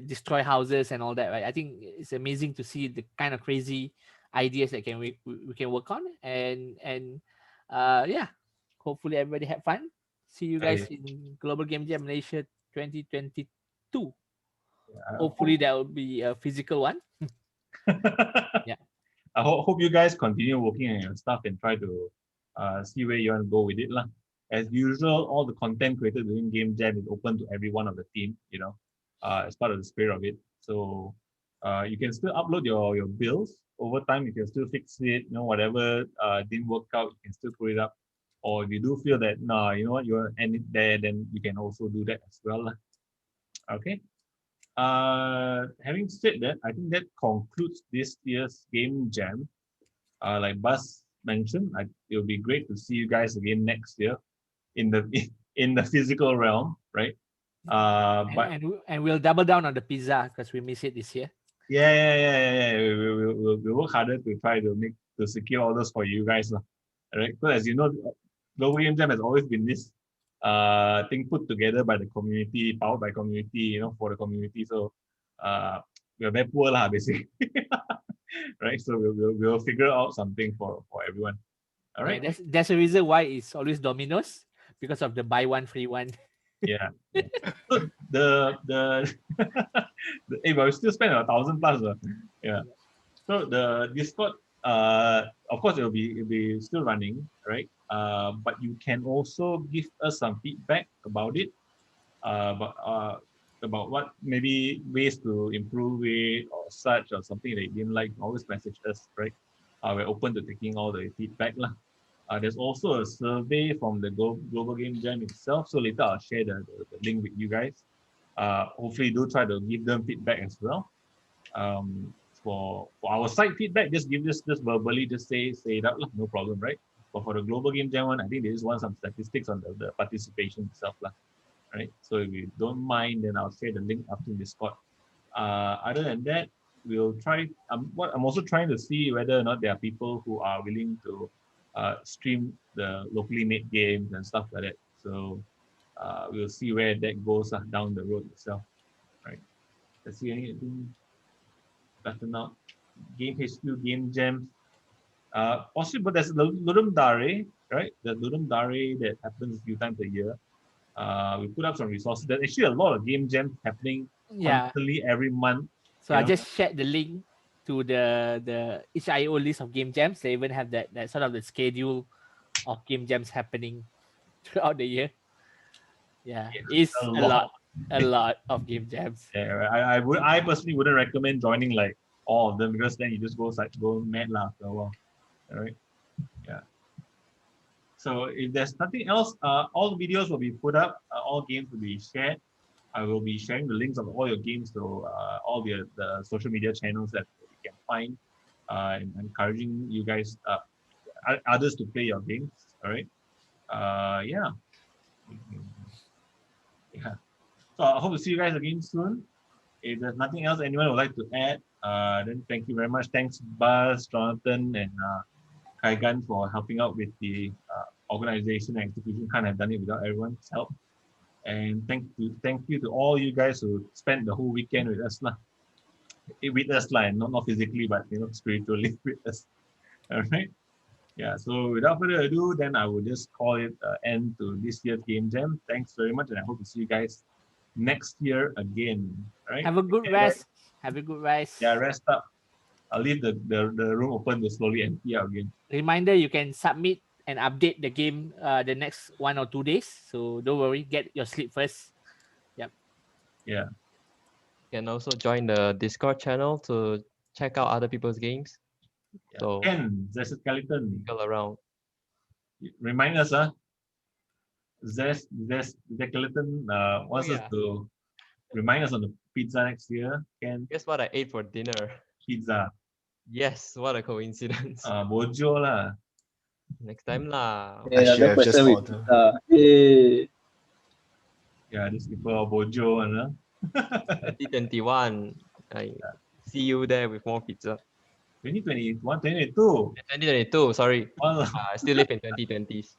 destroy houses and all that, right? I think it's amazing to see the kind of crazy ideas that we can work on, and yeah, hopefully everybody had fun. See you guys in Global Game Jam Malaysia 2022. Hopefully that will be a physical one. Yeah. I hope you guys continue working on your stuff and try to see where you want to go with it lah. As usual, all the content created during Game Jam is open to every one of the team, you know, as part of the spirit of it. So you can still upload your bills over time. You can still fix it, you know, whatever didn't work out, you can still put it up. Or if you do feel that, nah, you know what, you want to end it there, then you can also do that as well lah. Okay. Having said that, I think that concludes this year's Game Jam. Like Buzz mentioned, it will be great to see you guys again next year in the physical realm, right? And we'll double down on the pizza because we miss it this year. Yeah. We'll work harder to try to secure all those for you guys, right? Because as you know, Global Game Jam has always been this thing put together by the community, powered by community, you know, for the community. So we're very poor lah, basically. Right? So we'll figure out something for everyone. All right. Yeah, that's the reason why it's always Domino's, because of the buy one free one. Yeah. So the but we still spend 1,000 plus. Yeah. So the Discord, of course, it'll be still running, right? But you can also give us some feedback about it, about what maybe ways to improve it or such, or something that you didn't like. Always message us, right? We're open to taking all the feedback lah. There's also a survey from the Global Game Jam itself. So later I'll share the link with you guys. Hopefully do try to give them feedback as well. For our site feedback, just verbally, just say it out, no problem, right? But for the Global Game Jam one, I think they just want some statistics on the participation itself, right? So if you don't mind, then I'll share the link up in Discord. Other than that, we'll try. I'm also trying to see whether or not there are people who are willing to stream the locally made games and stuff like that. So we'll see where that goes down the road itself, right? Let's see anything better now. Game HQ, Game Jams. Possible, there's the Ludum Dare, right? The Ludum Dare that happens a few times a year. We put up some resources. There's actually a lot of game jams happening constantly every month. So I just shared the link to the HIO list of game jams. They even have that sort of the schedule of game jams happening throughout the year. Yeah, it's a lot of game jams. Yeah, I personally wouldn't recommend joining like all of them, because then you just go mad lah after a while. All right. Yeah. So if there's nothing else, all the videos will be put up. All games will be shared. I will be sharing the links of all your games to all the social media channels that you can find, and encouraging you guys, others to play your games. All right. Yeah. Yeah. So I hope to see you guys again soon. If there's nothing else anyone would like to add, then thank you very much. Thanks, Buzz, Jonathan, and Kaigan for helping out with the organization and execution. Can't have done it without everyone's help. And thank you to all you guys who spent the whole weekend with us lah. And not physically, but spiritually with us. All right. Yeah. So without further ado, then I will just call it end to this year's Game Jam. Thanks very much, and I hope to see you guys next year again. All right. Have a good rest. Have a good rest. Yeah, rest up. I'll leave the room open to slowly empty out again. Reminder, you can submit and update the game the next 1 or 2 days. So don't worry, get your sleep first. Yeah. You can also join the Discord channel to check out other people's games. Yeah. So Ken, there's a skeleton. go around. Remind us, there's the skeleton wants us yeah. to remind us on the pizza next year. Ken, Guess what I ate for dinner? pizza. Yes, what a coincidence. Bojo lah. Next time lah. I should have just ordered. Yeah, these people are bojo, 2021. I see you there with more pizza. 2021, 2022. 2022, sorry. Wow. I still live in 2020s.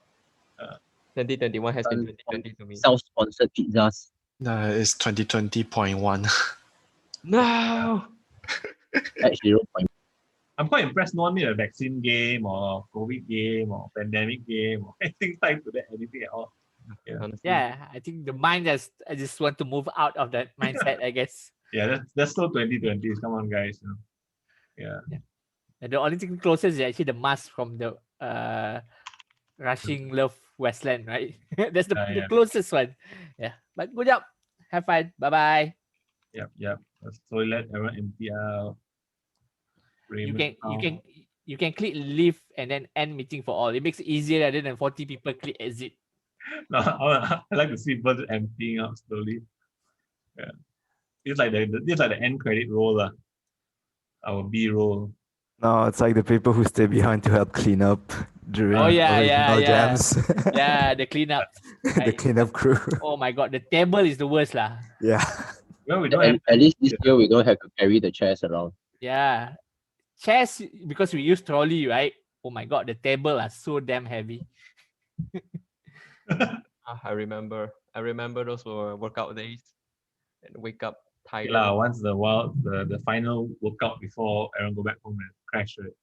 2021 has been 2020 to me. Self-sponsored pizzas. It's 2020.1. No. At 0. I'm quite impressed. No one made a vaccine game or COVID game or pandemic game or anything tied to that, anything at all. Yeah, Yeah, I think the mind I just want to move out of that mindset, I guess. Yeah, that's still 2020s. Come on, guys. Yeah. And the only thing closest is actually the mask from the Rushing Love Westland, right? That's the Yeah. closest one. Yeah. But good job. Have fun. Bye-bye. Yep. Toilet, everyone empty out. You can click leave and then end meeting for all. It makes it easier rather than 40 people click exit. No, I like to see people emptying out slowly. Yeah. It's like the end credit roll, our B roll. No, it's like the people who stay behind to help clean up during original jams. Yeah, the cleanup. The cleanup crew. Oh my god, the table is the worst lah. Yeah. Well, we don't At least this year we don't have to carry the chairs around. Yeah. Chairs, because we use trolley, right? Oh my god, the table are so damn heavy. I remember those were workout days and wake up tired. Once the final workout before everyone go back home and crash, right?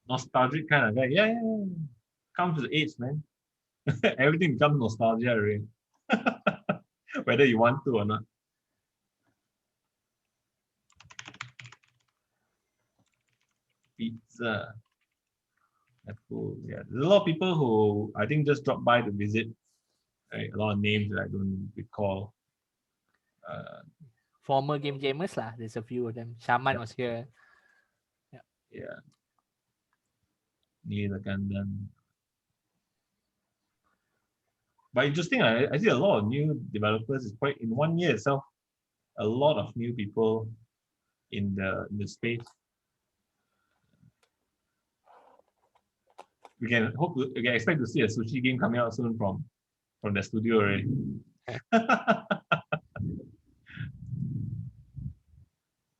Nostalgic kind of guy. Yeah. Comes with age, man. Everything becomes nostalgia, right? Whether you want to or not. Pizza. That's cool. Yeah, there's a lot of people who I think just dropped by to visit. Right? A lot of names that I don't recall. Former game gamers lah. There's a few of them. Shaman was here. Yeah. Near the Gandan. But interesting, I see a lot of new developers. It's quite in 1 year itself, a lot of new people in the space. We can expect to see a sushi game coming out soon from the studio already.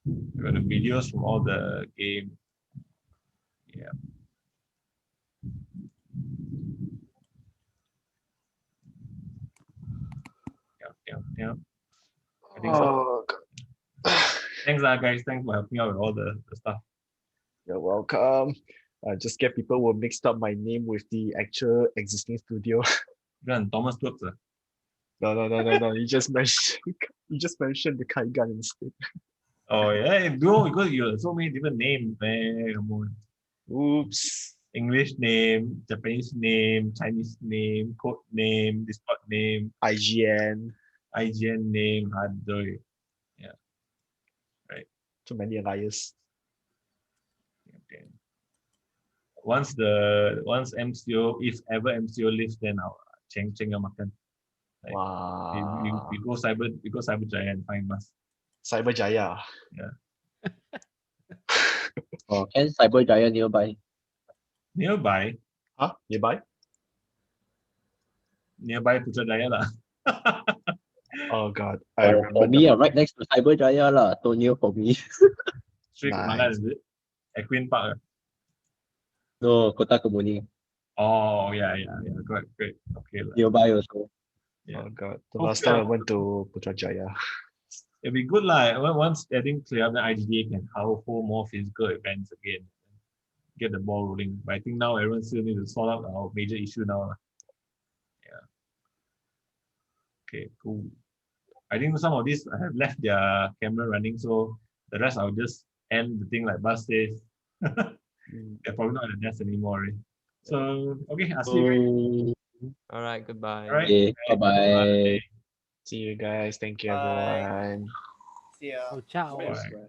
We got the videos from all the games. Yeah. Yeah. I think so. Thanks, guys. Thanks for helping out with all the stuff. You're welcome. I just scared people will mix up my name with the actual existing studio. Thomas Brooks. No. You just mentioned the Kaigan instead. Oh yeah, because you have so many different names, man. Come on. Oops. English name, Japanese name, Chinese name, code name, Discord name, IGN name, Hadoy. Yeah. Right. Too many alias. Okay. Once MCO, if ever MCO lives, then I'll cheng your makan. Like, wow. We go Cyber Jaya and find us. Cyber Jaya. Yeah. Can Cyber Jaya nearby? Nearby? Huh? Nearby? Nearby Putrajaya lah. Oh god. For me, right next to Cyber Jaya lah. So near for me. Straight Kemalan, is it? At Queen Park? No, Kota Kemuning. Oh yeah. Great. Okay. Nearby also. Yeah. Oh god. The last time I went to Putrajaya. It'd be good like once I think clear up the IGDA can hold more physical events again. Get the ball rolling. But I think now everyone still needs to sort out our major issue now. Yeah. Okay, cool. I think some of these have left their camera running, so the rest I'll just end the thing like Buzz says. They're probably not at the desk anymore. Right? So okay, I'll see you. All right, goodbye. All right. Okay, bye-bye. See you guys. Thank you, Bye. everyone. See ya. Oh, ciao. Bye.